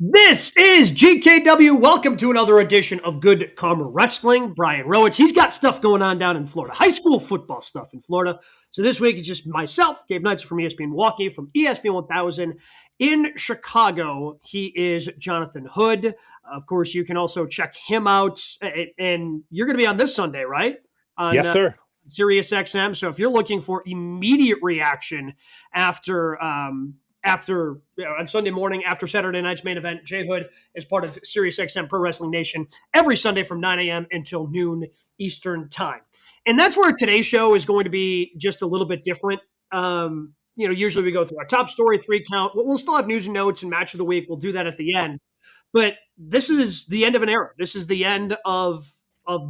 This is GKW. Welcome to another edition of Good Karma Wrestling. Brian Rowitz, he's got stuff going on down in Florida, high school football stuff in Florida. So this week it's just myself, Gabe Knights from ESPN Milwaukee, from ESPN 1000 in Chicago. He is Jonathan Hood. Of course, you can also check him out, and you're going to be on this Sunday, right? Yes, sir. Sirius XM. So if you're looking for immediate reaction after on Sunday morning after Saturday night's main event, Jay Hood is part of SiriusXM Pro Wrestling Nation every Sunday from 9 a.m. until noon Eastern time. And that's where today's show is going to be just a little bit different. Usually we go through our top story, 3 count. We'll still have news and notes and match of the week. We'll do that at the end. But this is the end of an era. This is the end of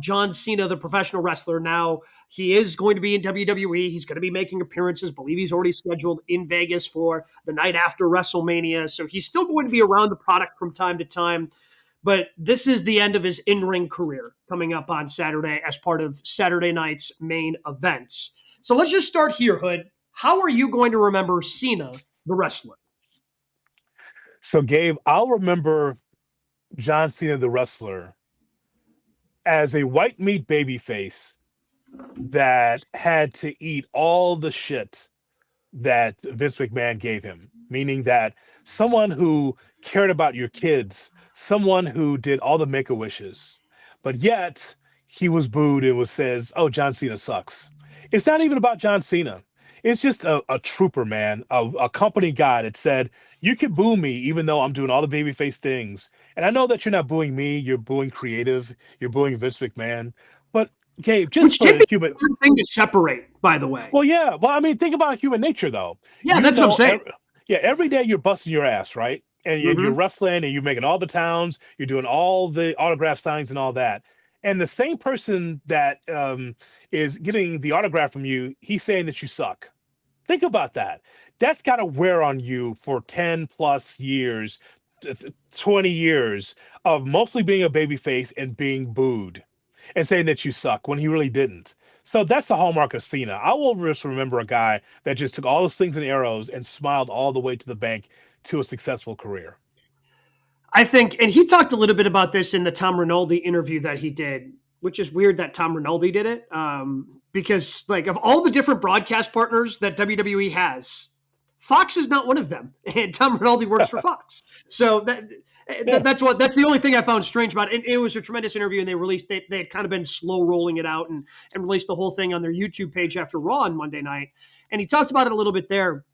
John Cena, the professional wrestler. Now, he is going to be in WWE. He's going to be making appearances. I believe he's already scheduled in Vegas for the night after WrestleMania. So he's still going to be around the product from time to time. But this is the end of his in-ring career coming up on Saturday as part of Saturday night's main events. So let's just start here, Hood. How are you going to remember Cena, the wrestler? So, Gabe, I'll remember John Cena, the wrestler, as a white meat babyface that had to eat all the shit that Vince McMahon gave him, meaning that someone who cared about your kids, someone who did all the Make-A-Wishes, but yet he was booed and says, "Oh, John Cena sucks." It's not even about John Cena. It's just a trooper, man, a company guy that said, "You can boo me even though I'm doing all the babyface things. And I know that you're not booing me, you're booing creative, you're booing Vince McMahon." But, Gabe, just for the human thing to separate, by the way. Well, yeah. Well, I mean, think about human nature, though. Yeah, that's what I'm saying. Every day you're busting your ass, right? And you're wrestling and you're making all the towns, you're doing all the autograph signings and all that. And the same person that is getting the autograph from you, he's saying that you suck. Think about that. That's got to wear on you for 10 plus years, 20 years of mostly being a babyface and being booed and saying that you suck when he really didn't. So that's the hallmark of Cena. I will just remember a guy that just took all those things and arrows and smiled all the way to the bank to a successful career. I think, and he talked a little bit about this in the Tom Rinaldi interview that he did, which is weird that Tom Rinaldi did it, because like of all the different broadcast partners that WWE has, Fox is not one of them, and Tom Rinaldi works for Fox. So that's the only thing I found strange about it. It was a tremendous interview, and they had kind of been slow rolling it out and released the whole thing on their YouTube page after Raw on Monday night. And he talks about it a little bit there,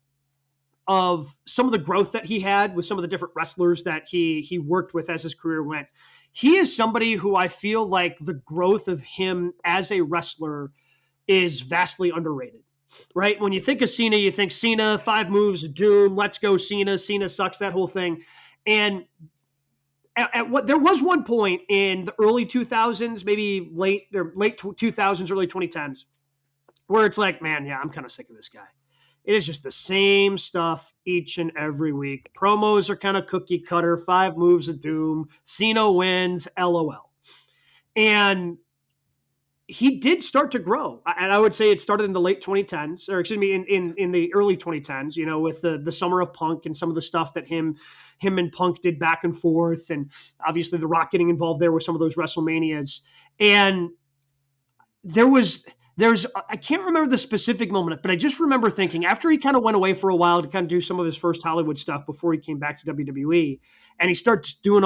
of some of the growth that he had with some of the different wrestlers that he worked with as his career went. He is somebody who I feel like the growth of him as a wrestler is vastly underrated, right? When you think of Cena, you think Cena, 5 moves of doom, let's go Cena sucks, that whole thing. And there was one point in the early 2000s, maybe late 2000s, early 2010s, where it's like, man, yeah, I'm kind of sick of this guy. It is just the same stuff each and every week. Promos are kind of cookie cutter, 5 moves of doom, Cena wins, LOL. And he did start to grow. And I would say it started in the late 2010s, or excuse me, in the early 2010s, with the Summer of Punk and some of the stuff that him and Punk did back and forth. And obviously The Rock getting involved there with some of those WrestleManias. And there's I can't remember the specific moment, but I just remember thinking after he kind of went away for a while to kind of do some of his first Hollywood stuff before he came back to WWE, and he starts doing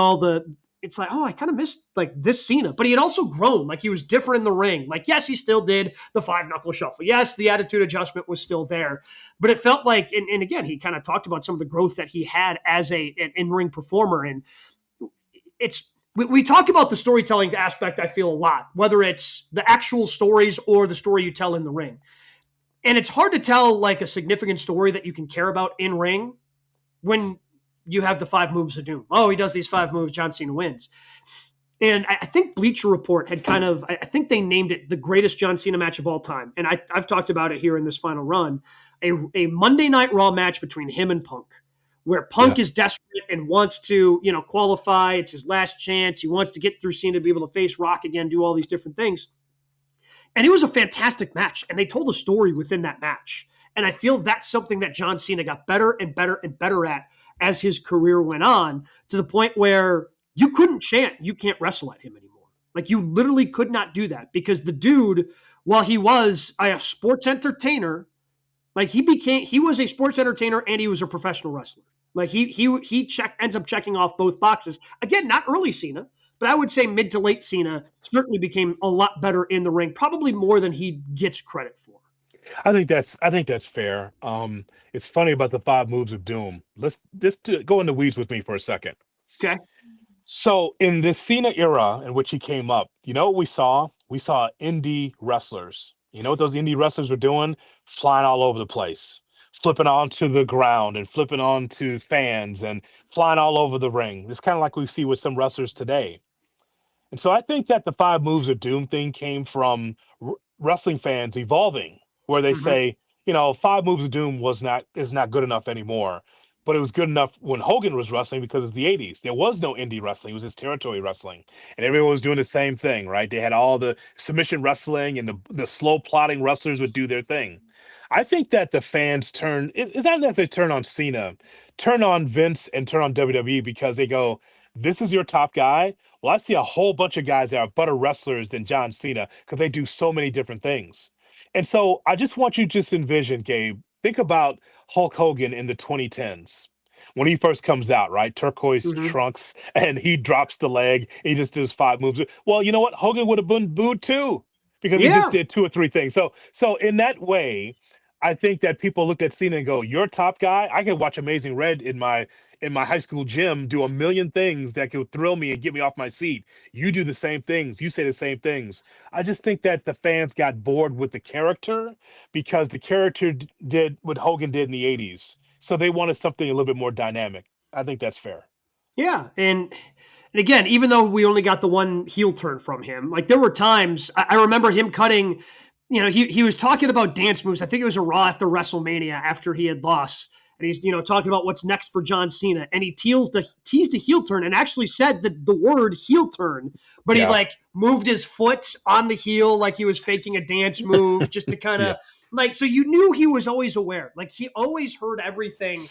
it's like, oh, I kind of missed like this Cena, but he had also grown. Like he was different in the ring. Like, yes, he still did the 5-knuckle shuffle. Yes, the attitude adjustment was still there, but it felt like, and again, he kind of talked about some of the growth that he had as an in-ring performer. And we talk about the storytelling aspect, I feel, a lot, whether it's the actual stories or the story you tell in the ring. And it's hard to tell like a significant story that you can care about in ring when you have the 5 moves of doom. Oh, he does these 5 moves, John Cena wins. And I think Bleacher Report had I think they named it the greatest John Cena match of all time. And I've talked about it here in this final run, a Monday Night Raw match between him and Punk, where Punk is desperate and wants to, qualify. It's his last chance. He wants to get through Cena to be able to face Rock again, do all these different things. And it was a fantastic match. And they told a story within that match. And I feel that's something that John Cena got better and better and better at as his career went on, to the point where you couldn't chant, "You can't wrestle" at him anymore. Like, you literally could not do that, because the dude, while he was a sports entertainer, like, he was a sports entertainer and he was a professional wrestler. Like, he ends up checking off both boxes. Again, not early Cena, but I would say mid to late Cena certainly became a lot better in the ring, probably more than he gets credit for. I think that's fair. It's funny about the five moves of doom. Let's just go in the weeds with me for a second. Okay. So in this Cena era in which he came up, you know what we saw? We saw indie wrestlers. You know what those indie wrestlers were doing? Flying all over the place, flipping onto the ground and flipping onto fans and flying all over the ring. It's kind of like we see with some wrestlers today. And so I think that the five moves of doom thing came from wrestling fans evolving, where they Mm-hmm. say, five moves of doom is not good enough anymore. But it was good enough when Hogan was wrestling because it's the 80s. There was no indie wrestling. It was just territory wrestling. And everyone was doing the same thing, right? They had all the submission wrestling and the slow plotting wrestlers would do their thing. I think that the fans it's not that they turn on Cena, turn on Vince and turn on WWE because they go, this is your top guy. Well, I see a whole bunch of guys that are better wrestlers than John Cena because they do so many different things. And so I just want you to just envision, Gabe, think about Hulk Hogan in the 2010s when he first comes out, right? Turquoise Mm-hmm. trunks, and he drops the leg. He just does five moves. Well, you know what? Hogan would have been booed too because he just Yeah. did two or three things. So in that way, I think that people look at Cena and go, "You're top guy. I can watch Amazing Red in my high school gym do a million things that could thrill me and get me off my seat. You do the same things. You say the same things." I just think that the fans got bored with the character because the character did what Hogan did in the 80s. So they wanted something a little bit more dynamic. I think that's fair. Yeah. And again, even though we only got the one heel turn from him, like, there were times I remember him cutting, he was talking about dance moves. I think it was a Raw after WrestleMania after he had lost. And he's, talking about what's next for John Cena. And he teased the heel turn and actually said the word heel turn, but he, Yeah. like, moved his foot on the heel like he was faking a dance move just to kind Yeah. of, like, so you knew he was always aware. Like, he always heard everything.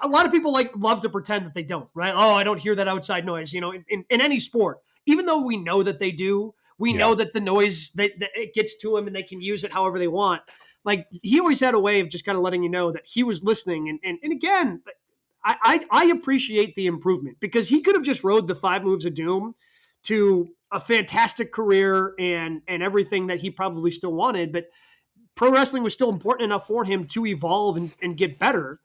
A lot of people, like, love to pretend that they don't, right? Oh, I don't hear that outside noise, in any sport. Even though we know that they do, we Yeah. know that the noise that it gets to them and they can use it however they want. Like, he always had a way of just kind of letting you know that he was listening. And again, I appreciate the improvement, because he could have just rode the five moves of doom to a fantastic career and everything that he probably still wanted, but pro wrestling was still important enough for him to evolve and get better,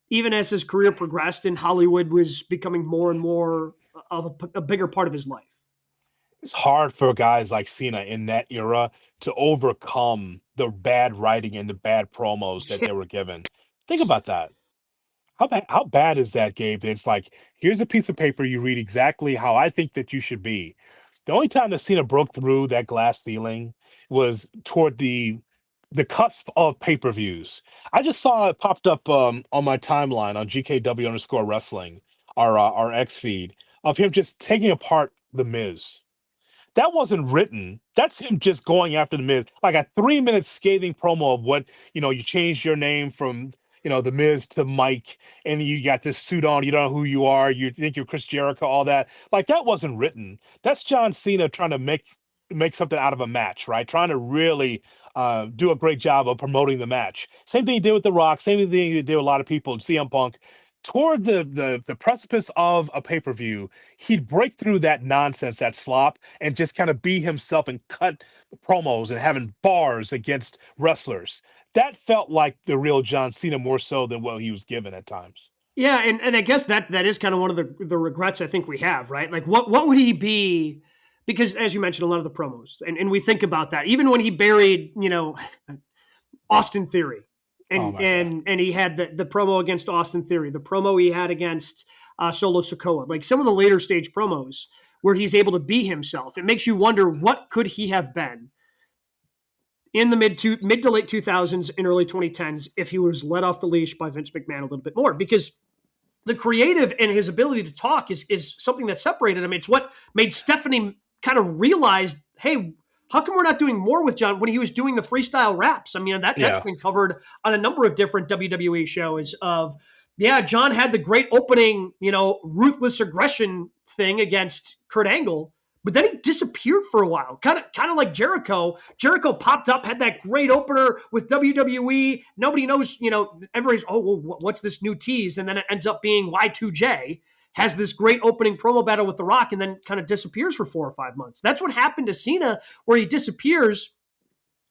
even as his career progressed and Hollywood was becoming more and more of a bigger part of his life. It's hard for guys like Cena in that era to overcome the bad writing and the bad promos that Yeah. they were given. Think about that. How bad is that, Gabe? It's like, here's a piece of paper, you read exactly how I think that you should be. The only time that Cena broke through that glass ceiling was toward the cusp of pay-per-views. I just saw it popped up on my timeline on GKW underscore wrestling, our X feed, of him just taking apart the Miz. That wasn't written. That's him just going after the Miz, like a 3 minute scathing promo of what, you changed your name from, the Miz to Mike, and you got this suit on. You don't know who you are. You think you're Chris Jericho. All that, like, that wasn't written. That's John Cena trying to make something out of a match, right? Trying to really do a great job of promoting the match. Same thing he did with The Rock. Same thing he did with a lot of people. CM Punk. Toward the precipice of a pay-per-view, he'd break through that nonsense, that slop, and just kind of be himself and cut promos and having bars against wrestlers. That felt like the real John Cena more so than what he was given at times. Yeah, and I guess that is kind of one of the regrets I think we have, right? Like, what would he be? Because, as you mentioned, a lot of the promos, and we think about that, even when he buried, Austin Theory, Oh and my God. and he had the promo against Austin Theory, the promo he had against Solo Sokoa, like some of the later stage promos where he's able to be himself. It makes you wonder, what could he have been in the mid to late 2000s and early 2010s if he was let off the leash by Vince McMahon a little bit more, because the creative and his ability to talk is something that separated him. It's what made Stephanie kind of realize, hey, how come we're not doing more with John when he was doing the freestyle raps? I mean, that's Yeah. been covered on a number of different WWE shows of Yeah, John had the great opening, ruthless aggression thing against Kurt Angle, but then he disappeared for a while. Kind of like Jericho. Jericho popped up, had that great opener with WWE. Nobody knows, everybody's, oh, well, what's this new tease? And then it ends up being Y2J, has this great opening promo battle with The Rock, and then kind of disappears for 4 or 5 months. That's what happened to Cena, where he disappears,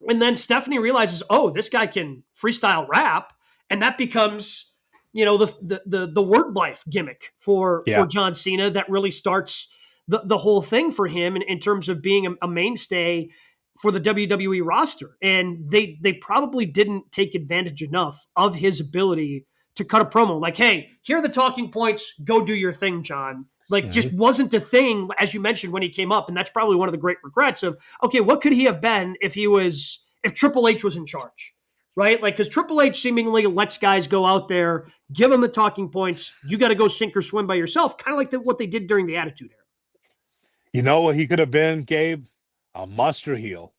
and then Stephanie realizes, oh, this guy can freestyle rap, and that becomes, the word life gimmick for Yeah. John Cena that really starts the whole thing for him in terms of being a mainstay for the WWE roster. And they probably didn't take advantage enough of his ability to cut a promo. Like, hey, here are the talking points. Go do your thing, John. Like, just wasn't a thing, as you mentioned, when he came up. And that's probably one of the great regrets of, okay, what could he have been if Triple H was in charge? Right? Like, because Triple H seemingly lets guys go out there, give them the talking points. You got to go sink or swim by yourself, kind of like what they did during the Attitude Era. You know what he could have been, Gabe? A monster heel.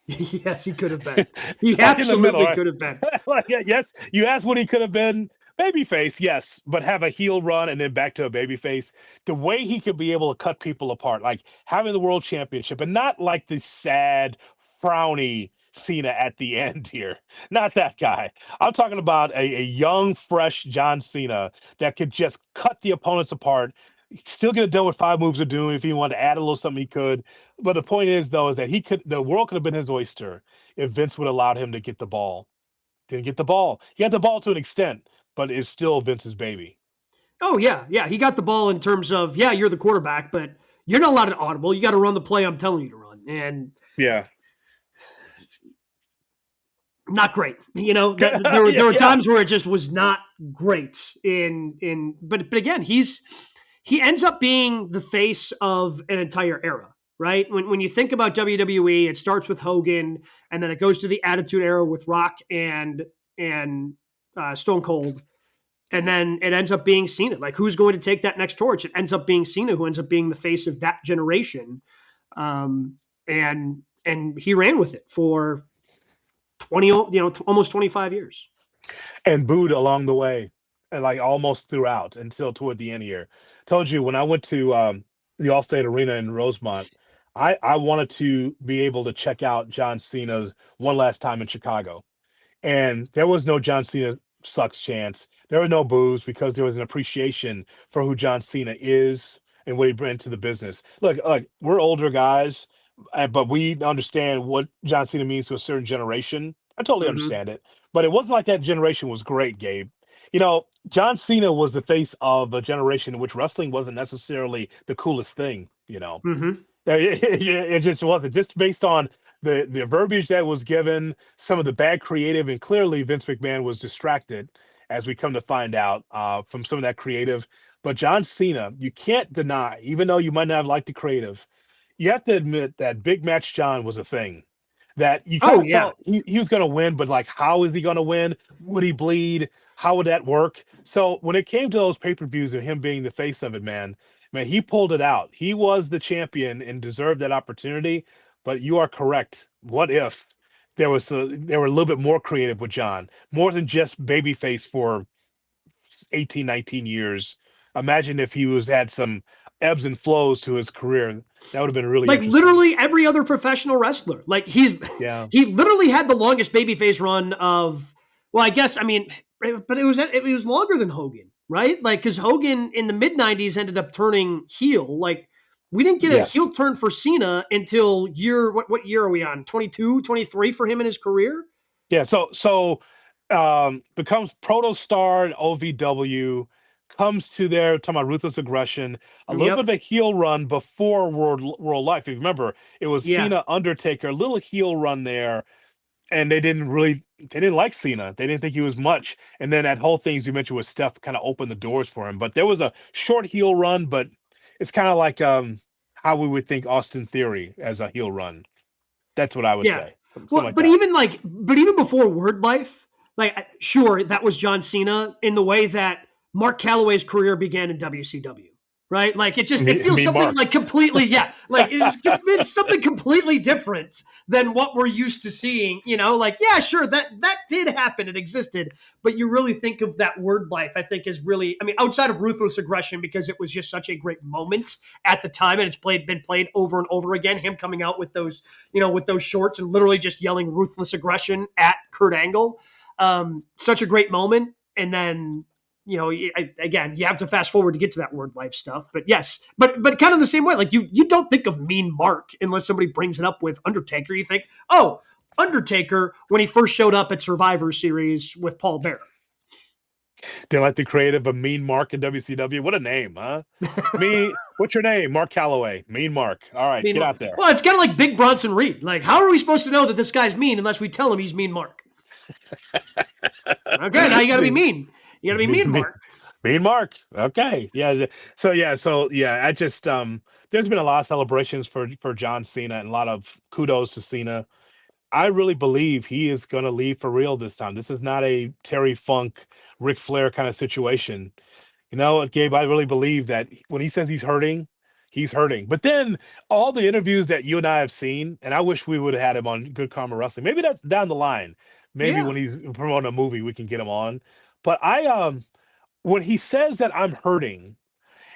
Yes, he could have been. He Like in the middle, absolutely right? could have been. Like, yes, you asked what he could have been. Babyface, yes, but have a heel run and then back to a babyface. The way he could be able to cut people apart, like having the world championship, and not like the sad, frowny Cena at the end here. Not that guy. I'm talking about a young, fresh John Cena that could just cut the opponents apart. Still get it done with 5 moves of doom. If he wanted to add a little something, he could. But the point is, though, is that the world could have been his oyster if Vince would have allowed him to get the ball. Didn't get the ball. He got the ball to an extent, but it's still Vince's baby. Oh, yeah. Yeah. He got the ball in terms of, yeah, you're the quarterback, but you're not allowed to audible. You got to run the play I'm telling you to run. And yeah, not great. There were times where it just was not great. But again, he ends up being the face of an entire era, right? When you think about WWE, it starts with Hogan, and then it goes to the Attitude Era with Rock and Stone Cold, and then it ends up being Cena. Like, who's going to take that next torch? It ends up being Cena, who ends up being the face of that generation, and he ran with it for 20, almost 25 years. and booed along the way, and like almost throughout until toward the end here. Told you when I went to the Allstate Arena in Rosemont, I wanted to be able to check out John Cena's one last time in Chicago. And there was no John Cena sucks chance. There were no boos because there was an appreciation for who John Cena is and what he brings to the business. Look, we're older guys, but we understand what John Cena means to a certain generation. I totally understand it. But it wasn't like that generation was great, Gabe. John Cena was the face of a generation in which wrestling wasn't necessarily the coolest thing, Mm-hmm. It just wasn't, just based on the verbiage that was given, some of the bad creative, and clearly Vince McMahon was distracted, as we come to find out, from some of that creative. But John Cena, you can't deny, even though you might not have liked the creative, you have to admit that Big Match John was a thing. That you kind of felt he was going to win, but like, how is he going to win? Would he bleed? How would that work? So when it came to those pay-per-views of him being the face of it, man, he pulled it out. He was the champion and deserved that opportunity. But you are correct. What if they were a little bit more creative with John, more than just babyface for 18, 19 years? Imagine if he had some ebbs and flows to his career. That would have been really like interesting. literally every other professional wrestler. Like, he literally had the longest babyface run of, well, I guess, but it was longer than Hogan, right? Like, because Hogan in the mid 90s ended up turning heel. Like, we didn't get a heel turn for Cena until what year are we on? 22, 23 for him in his career? Yeah. So becomes proto star in OVW, comes to there, talking about ruthless aggression, a little bit of a heel run before World Life. If you remember, it was Cena, Undertaker, a little heel run there, and they didn't like Cena. They didn't think he was much. And then that whole thing, as you mentioned, with Steph, kind of opened the doors for him. But there was a short heel run, but it's kind of like how we would think Austin Theory as a heel run. That's what I would say. But even before Word Life, like, sure, that was John Cena in the way that Mark Calloway's career began in WCW. right? Like it feels Me something Mark. like completely, yeah, like it's something completely different than what we're used to seeing, like, yeah, sure, that did happen. It existed. But you really think of that word life, I think is really, I mean, outside of ruthless aggression, because it was just such a great moment at the time. And it's been played over and over again. Him coming out with those, with those shorts and literally just yelling ruthless aggression at Kurt Angle. Such a great moment. And then, again, you have to fast forward to get to that word life stuff. But yes, but kind of the same way. Like you don't think of Mean Mark unless somebody brings it up with Undertaker. You think, oh, Undertaker when he first showed up at Survivor Series with Paul Bearer. They're like the creative of Mean Mark in WCW. What a name, huh? What's your name? Mark Calloway. Mean Mark. All right, Mean get Mark. out there. Well, it's kind of like Big Bronson Reed. Like, how are we supposed to know that this guy's mean unless we tell him he's Mean Mark? Okay, now you got to be mean. You got to be Mean Mark. Mean Mark. Okay. Yeah. So I just there's been a lot of celebrations for John Cena and a lot of kudos to Cena. I really believe he is going to leave for real this time. This is not a Terry Funk, Ric Flair kind of situation. You know what, Gabe? I really believe that when he says he's hurting, he's hurting. But then all the interviews that you and I have seen, and I wish we would have had him on Good Karma Wrestling. Maybe that's down the line. Maybe Yeah. when he's promoting a movie, we can get him on. But when he says that I'm hurting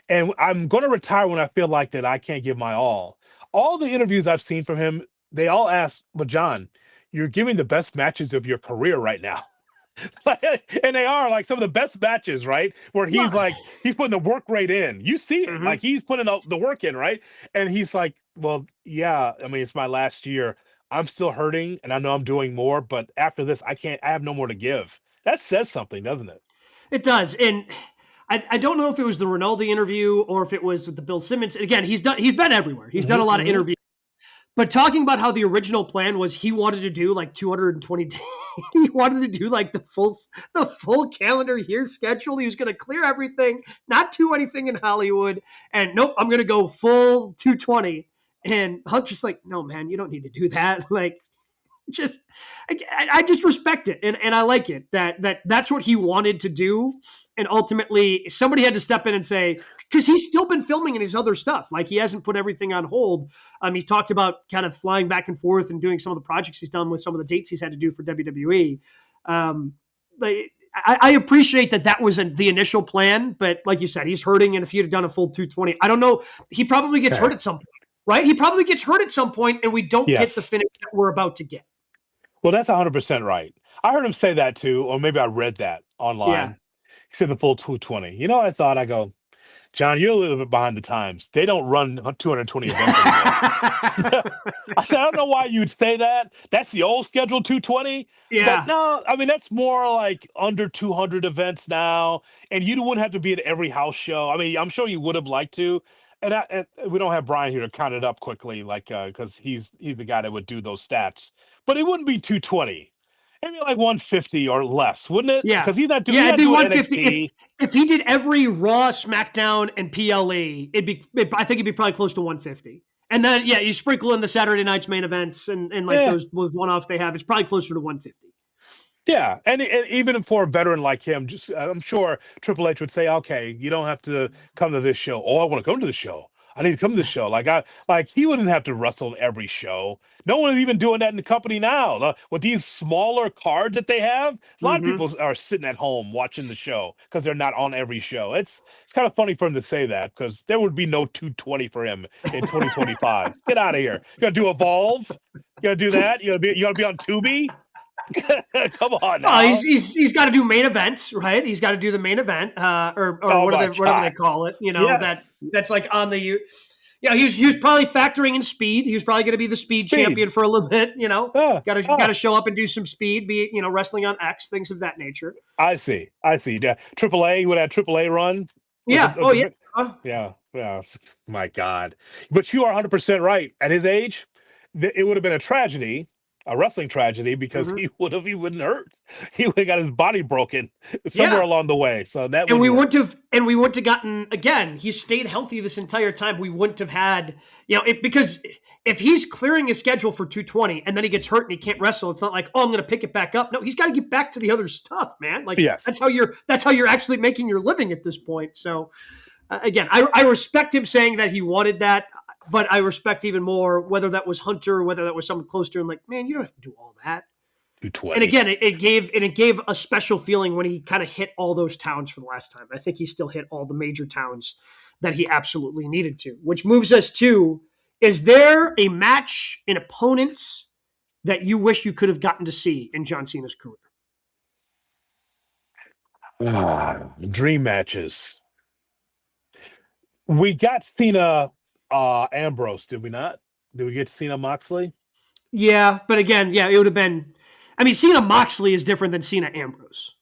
and I'm going to retire when I feel like that I can't give my all the interviews I've seen from him, they all ask, "But John, you're giving the best matches of your career right now." And they are like some of the best matches, right? Where he's like, he's putting the work rate in. You see it, like he's putting the work in, right? And he's like, well, yeah, I mean, it's my last year. I'm still hurting and I know I'm doing more, but after this, I have no more to give. That says something, doesn't it? It does. And I don't know if it was the Rinaldi interview or if it was the Bill Simmons. Again, he's been everywhere. He's done a lot of interviews. But talking about how the original plan was he wanted to do like 220 days. He wanted to do like the full calendar year schedule. He was going to clear everything, not do anything in Hollywood. And nope, I'm going to go full 220. And Hunt's just like, no, man, you don't need to do that. Like, I just respect it. And I like it that's what he wanted to do. And ultimately somebody had to step in and say, because he's still been filming in his other stuff. Like he hasn't put everything on hold. He's talked about kind of flying back and forth and doing some of the projects he's done with some of the dates he's had to do for WWE. I appreciate that wasn't the initial plan, but like you said, he's hurting. And if he'd have done a full 220, I don't know. He probably gets hurt at some point, right? He probably gets hurt at some point and we don't get the finish that we're about to get. Well, that's 100% right. I heard him say that too, or maybe I read that online. Yeah. He said the full 220. You know what I thought? I go, John, you're a little bit behind the times. They don't run 220 events anymore. I said, I don't know why you'd say that. That's the old schedule, 220. Yeah. But no, I mean, that's more like under 200 events now. And you wouldn't have to be at every house show. I mean, I'm sure you would have liked to. And we don't have Brian here to count it up quickly, like because he's the guy that would do those stats. But it wouldn't be 220. It'd be like 150 or less, wouldn't it? Yeah, because he's not doing. Yeah, it'd be 150. NXT. If he did every Raw, SmackDown, and PLE, I think it'd be probably close to 150. And then you sprinkle in the Saturday night's main events and those one-offs they have. It's probably closer to 150. Yeah, and even for a veteran like him, just I'm sure Triple H would say, "Okay, you don't have to come to this show." Oh, I want to come to the show. I need to come to the show. Like he wouldn't have to wrestle every show. No one is even doing that in the company now. With these smaller cards that they have, a lot of people are sitting at home watching the show because they're not on every show. It's kind of funny for him to say that because there would be no 220 for him in 2025. Get out of here. You got to do Evolve. You got to do that. You got to be on Tubi. Come on now. He's got to do main events, right? He's got to do the main event, or whatever they call it. That's like on the. Yeah, he was probably factoring in speed. He was probably going to be the speed champion for a little bit. Got to show up and do some speed. Be it wrestling on X, things of that nature. I see. Yeah, AAA would have AAA run. Yeah. Yeah. My God, but you are 100% right. At his age, it would have been a tragedy. A wrestling tragedy because he wouldn't hurt. He would have got his body broken somewhere along the way. So that we wouldn't have gotten, again, he stayed healthy this entire time. We wouldn't have had, because if he's clearing his schedule for 220 and then he gets hurt and he can't wrestle, it's not like, oh, I'm going to pick it back up. No, he's got to get back to the other stuff, man. Like that's how you're actually making your living at this point. So again, I respect him saying that he wanted that, but I respect even more whether that was Hunter, whether that was someone close to him. Like, man, you don't have to do all that. And 220. again, it gave a special feeling when he kind of hit all those towns for the last time. I think he still hit all the major towns that he absolutely needed to. Which moves us to: is there a match, an opponent that you wish you could have gotten to see in John Cena's career? Dream matches. We got Cena Ambrose, did we not? Did we get Cena Moxley? Yeah, but again, yeah, it would have been. I mean, Cena Moxley is different than Cena Ambrose.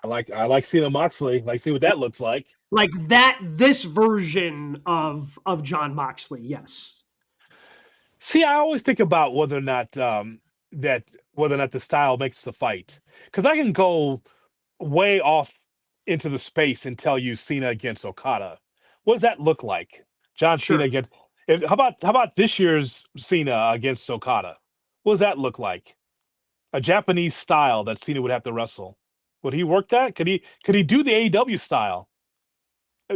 I like Cena Moxley. Like see what that looks like. Like that, this version of John Moxley, yes. See, I always think about whether or not whether or not the style makes the fight. Because I can go way off into the space and tell you Cena against Okada. What does that look like? John Cena Sure. against how about this year's Cena against Okada? What does that look like? A Japanese style that Cena would have to wrestle. Would he work that? Could he do the AEW style,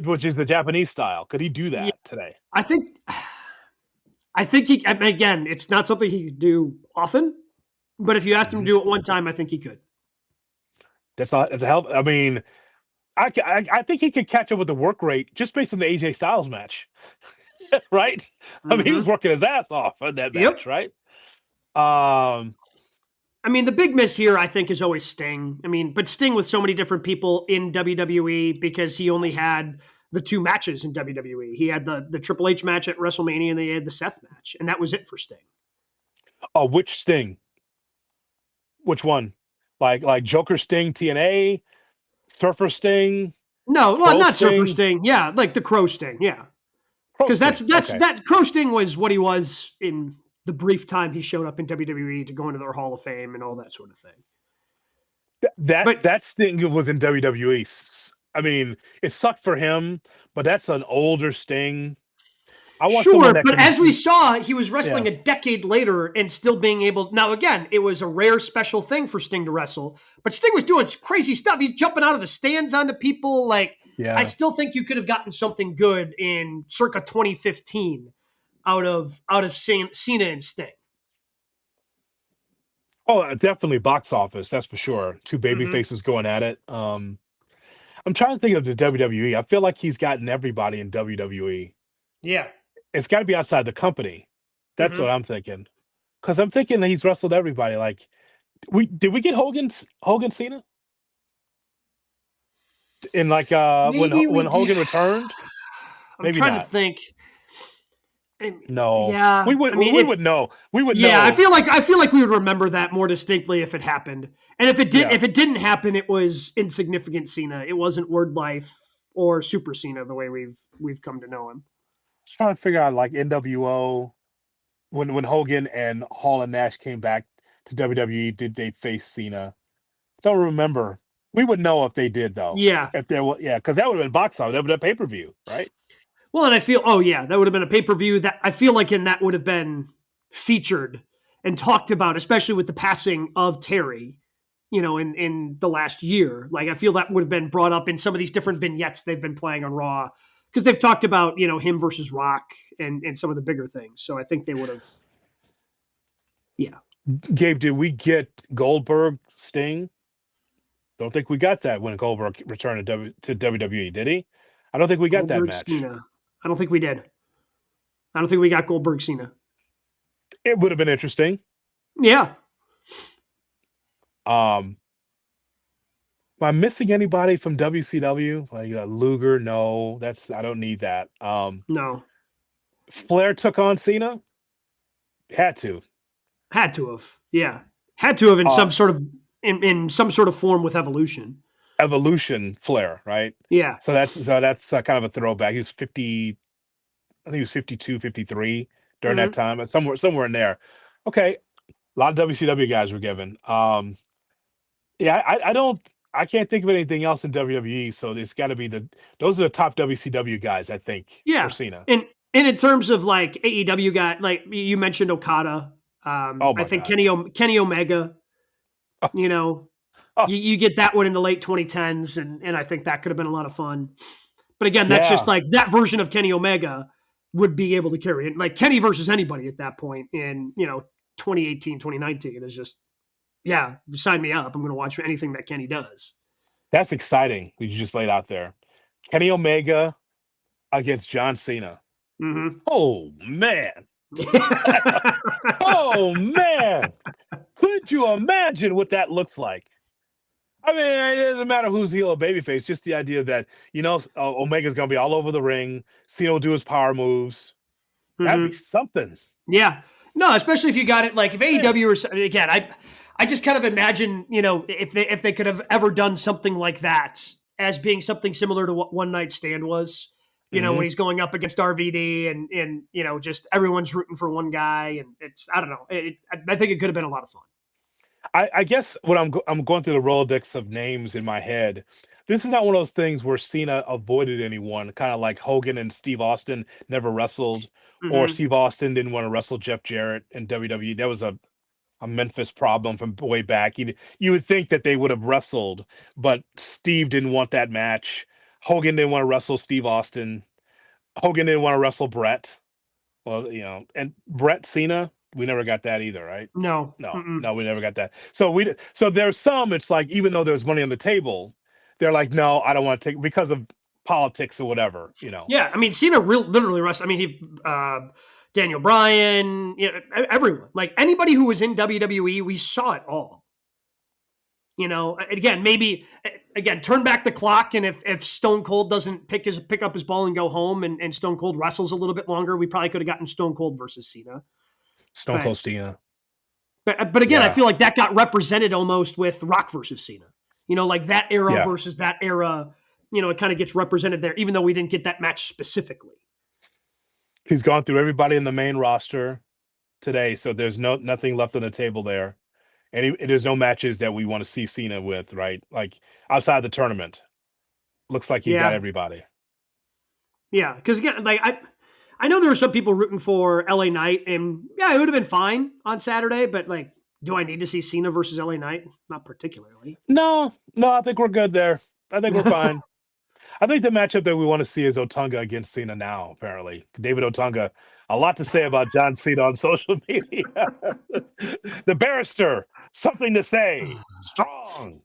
which is the Japanese style? Could he do Yeah, that today? I think he. Again, it's not something he could do often, but if you asked him to Mhm. do it one time, I think he could. That's a help. I mean, I think he could catch up with the work rate just based on the AJ Styles match, right? I mean, he was Mm-hmm. working his ass off in that match, Yep. right? Um, I mean, the big miss here, I think, is always Sting. I mean, but Sting with so many different people in WWE because he only had the two matches in WWE. He had the Triple H match at WrestleMania and they had the Seth match, and that was it for Sting. which Sting? Which one? Like Joker Sting, TNA, Surfer Sting, No, well, Crow not Surfer Sting, Sting. Yeah, like the Crow Sting. Yeah, Crow because Sting. Okay, that Crow Sting was what he was in the brief time he showed up in WWE to go into their Hall of Fame and all that sort of thing. But that Sting was in WWE. I mean, it sucked for him, but that's an older Sting. I want someone sure, that but can, as we saw, he was yeah, wrestling a decade later and still being able. Now, again, it was a rare, special thing for Sting to wrestle, but Sting was doing crazy stuff. He's jumping out of the stands onto people. Like, I yeah. still think you could have gotten something good in circa 2015 out of Cena and Sting. Oh, definitely box office. That's for sure. Two baby Mm-hmm. faces going at it. I'm trying to think of the WWE. I feel like he's gotten everybody in WWE. Yeah. It's got to be outside the company. That's what Mm-hmm. I'm thinking. Because I'm thinking that he's wrestled everybody. Like, we get Hogan Cena in like Maybe we when did. Hogan returned? I'm Maybe trying to not. think. No, Yeah, I mean we it. would know. We would Yeah, know. I feel like we would remember that more distinctly if it happened. And Yeah. if it didn't happen, it was insignificant Cena. It wasn't Word Life or Super Cena the way we've come to know him. Just trying to figure out like NWO when Hogan and Hall and Nash came back to WWE. Did they face Cena? Don't remember. We would know if they did though. Yeah. If there was, yeah, because that would have been box office. That would have been pay per view, right? Well, and I feel oh yeah, that would have been a pay-per-view that I feel like in that would have been featured and talked about, especially with the passing of Terry, in the last year. Like I feel that would have been brought up in some of these different vignettes they've been playing on Raw because they've talked about, him versus Rock and some of the bigger things. So I think they would have yeah. Gabe, did we get Goldberg Sting? Don't think we got that when Goldberg returned to WWE, did he? I don't think we got that Goldberg match. Cena. I don't think we did. I don't think we got Goldberg Cena. It would have been interesting. Yeah. Um, am I missing anybody from WCW? Like Luger? No, I don't need that. No. Flair took on Cena. Had to. Had to have. Yeah. Had to have Uh, in some sort of form with Evolution. Evolution Flair, right? Yeah. So that's kind of a throwback. He was 50. I think he was 52, 53 during that Mm-hmm. time, somewhere in there. Okay, a lot of WCW guys were given. Yeah, I can't think of anything else in WWE, so it's got to be those are the top WCW guys, I think, for Yeah. Cena. And in terms of like AEW guy, like you mentioned Okada, Oh I my think God. Kenny Omega, Oh, you know, oh, you get that one in the late 2010s, and I think that could have been a lot of fun. But again, that's just Yeah, like that version of Kenny Omega would be able to carry it. Like Kenny versus anybody at that point in, 2018, 2019 is just, yeah, sign me up. I'm going to watch anything that Kenny does. that's exciting. What you just laid out there. Kenny Omega against John Cena. Mm-hmm. Oh man. Oh man. Could you imagine what that looks like? I mean, it doesn't matter who's heel or babyface. Just the idea that Omega's gonna be all over the ring. Cena will do his power moves. That'd be Mm-hmm. something. Yeah. No, especially if you got it like if Yeah. AEW or again, I just kind of imagine, if they could have ever done something like that as being something similar to what One Night Stand was, when Mhm. he's going up against RVD and just everyone's rooting for one guy and it's I don't know. I think it could have been a lot of fun. I guess what I'm going through the Rolodex of names in my head. This is not one of those things where Cena avoided anyone, kind of like Hogan and Steve Austin never wrestled, or Mm-hmm. Steve Austin didn't want to wrestle Jeff Jarrett in WWE. That was a Memphis problem from way back. You would think that they would have wrestled, but Steve didn't want that match. Hogan didn't want to wrestle Steve Austin. Hogan didn't want to wrestle Brett. Well, and Brett Cena, we never got that either, right? No. No, Mm-mm. no, we never got that. So there's some. It's like even though there's money on the table, they're like, no, I don't want to take because of politics or whatever. Yeah, I mean, Cena literally wrestled. I mean, Daniel Bryan, everyone, like anybody who was in WWE, we saw it all. Again, maybe turn back the clock, and if Stone Cold doesn't pick up his ball and go home, and Stone Cold wrestles a little bit longer, we probably could have gotten Stone Cold versus Cena. Stone But Cold Cena. but again, I Yeah, feel like that got represented almost with Rock versus Cena. Like that era yeah. versus that era. It kind of gets represented there, even though we didn't get that match specifically. He's gone through everybody in the main roster today, so there's nothing left on the table there, and there's no matches that we want to see Cena with, right? Like outside the tournament, looks like he's got Yeah, everybody. yeah. Because again, like I know there were some people rooting for LA Knight, and yeah, it would have been fine on Saturday. But like, do I need to see Cena versus LA Knight? Not particularly. No, no, I think we're good there. I think we're fine. I think the matchup that we want to see is Otunga against Cena now, apparently. David Otunga, a lot to say about John Cena on social media. The barrister, something to say, strong.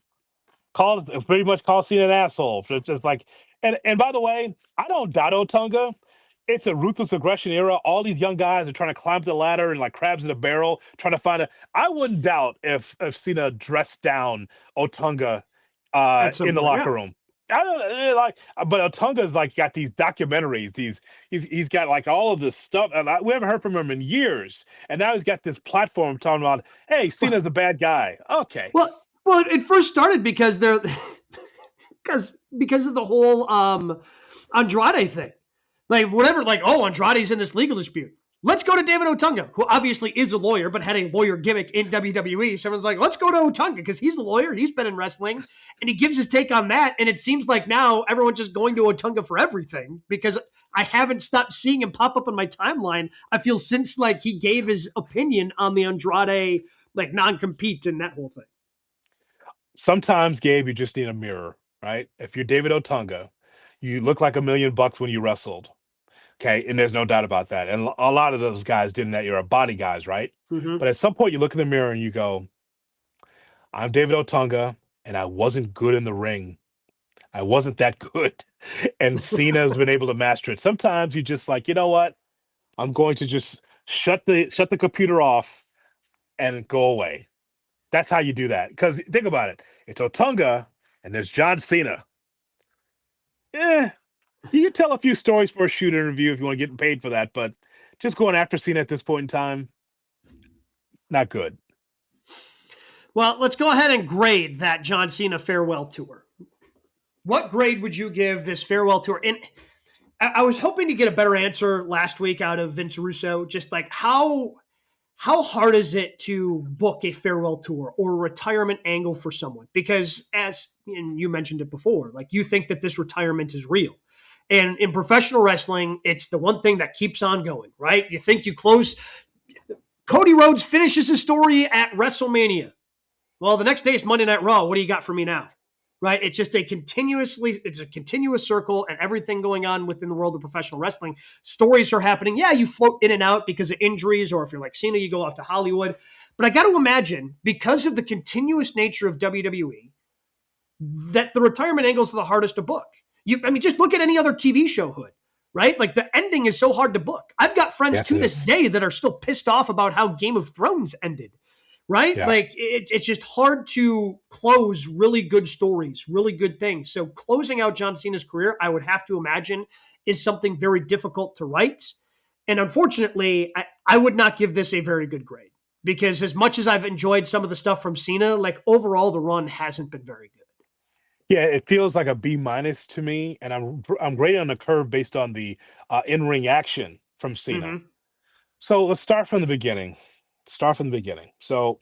Pretty much call Cena an asshole. It's just like, and by the way, I don't doubt Otunga. It's a ruthless aggression era. All these young guys are trying to climb the ladder and like crabs in a barrel, trying to find a. I wouldn't doubt if Cena dressed down Otunga At some in the point, yeah. locker room. I don't like, but Otunga's like got these documentaries. He's got like all of this stuff, and we haven't heard from him in years. And now he's got this platform talking about, hey, Cena's the bad guy. Okay, Well, it first started because they're because of the whole Andrade thing. Like whatever, like, oh, Andrade's in this legal dispute. Let's go to David Otunga, who obviously is a lawyer, but had a lawyer gimmick in WWE. So everyone's like, let's go to Otunga because he's the lawyer. He's been in wrestling. And he gives his take on that. And it seems like now everyone's just going to Otunga for everything because I haven't stopped seeing him pop up on my timeline. I feel since like he gave his opinion on the Andrade like non-compete and that whole thing. sometimes, Gabe, you just need a mirror, right? If you're David Otunga, you look like $1,000,000 when you wrestled. Okay, and there's no doubt about that. And a lot of those guys did in that era, body guys, right? Mm-hmm. But at some point, you look in the mirror and you go, "I'm David Otunga, and I wasn't good in the ring. I wasn't that good." And Cena's been able to master it. Sometimes you just like, you know what? I'm going to just shut the computer off and go away. That's how you do that. Because think about it. It's Otunga and there's John Cena. Eh, you can tell a few stories for a shoot interview if you want to get paid for that, but just going after Cena at this point in time, not good. Well, let's go ahead and grade that John Cena farewell tour. What grade would you give this farewell tour? And I was hoping to get a better answer last week out of Vince Russo. Just like how hard is it to book a farewell tour or a retirement angle for someone? Because and you mentioned it before, like you think that this retirement is real. And in professional wrestling, it's the one thing that keeps on going, right? You think you close. Cody Rhodes finishes his story at WrestleMania. Well, the next day is Monday Night Raw. What do you got for me now? right? It's just it's a continuous circle, and everything going on within the world of professional wrestling. Stories are happening. Yeah, you float in and out because of injuries, or if you're like Cena, you go off to Hollywood. But I got to imagine, because of the continuous nature of WWE, that the retirement angles are the hardest to book. I mean, just look at any other TV show, Hood, right? Like, the ending is so hard to book. I've got friends Yes, to it this is. day that are still pissed off about how Game of Thrones ended, right? Yeah. Like, it's just hard to close really good stories, really good things. So closing out John Cena's career, I would have to imagine, is something very difficult to write. And unfortunately, I would not give this a very good grade, because as much as I've enjoyed some of the stuff from Cena, like, overall the run hasn't been very good. Yeah, it feels like a B minus to me, and I'm grading on the curve based on the in-ring action from Cena. Mm-hmm. So let's start from the beginning. Start from the beginning. So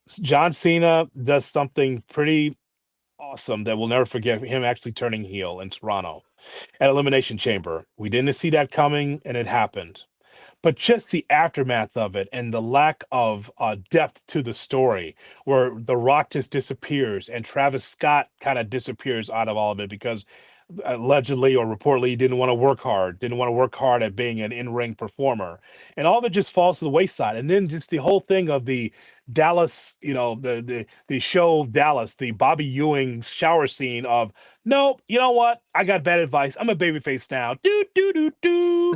John Cena does something pretty awesome that we'll never forget, him actually turning heel in Toronto at Elimination Chamber. We didn't see that coming, and it happened. But just the aftermath of it and the lack of depth to the story, where The Rock just disappears and Travis Scott kind of disappears out of all of it because allegedly or reportedly he didn't want to work hard at being an in-ring performer, and all of it just falls to the wayside. And then just the whole thing of the Dallas, the show Dallas, the Bobby Ewing shower scene of, no, you know what, I got bad advice, I'm a babyface now, do do do do.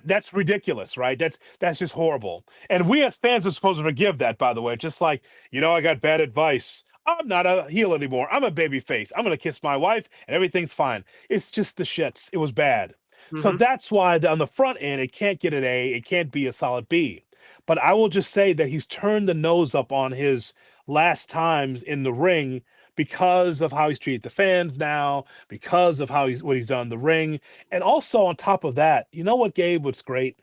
That's ridiculous, right? That's just horrible. And we as fans are supposed to forgive that, by the way. Just like, I got bad advice, I'm not a heel anymore, I'm a baby face, I'm gonna kiss my wife and everything's fine. It's just the shits. It was bad. So Mm-hmm. that's why on the front end it can't get an A, it can't be a solid B. But I will just say that he's turned the nose up on his last times in the ring because of how he's treated the fans now, because of what he's done in the ring. And also on top of that, you know what, Gabe, what's great?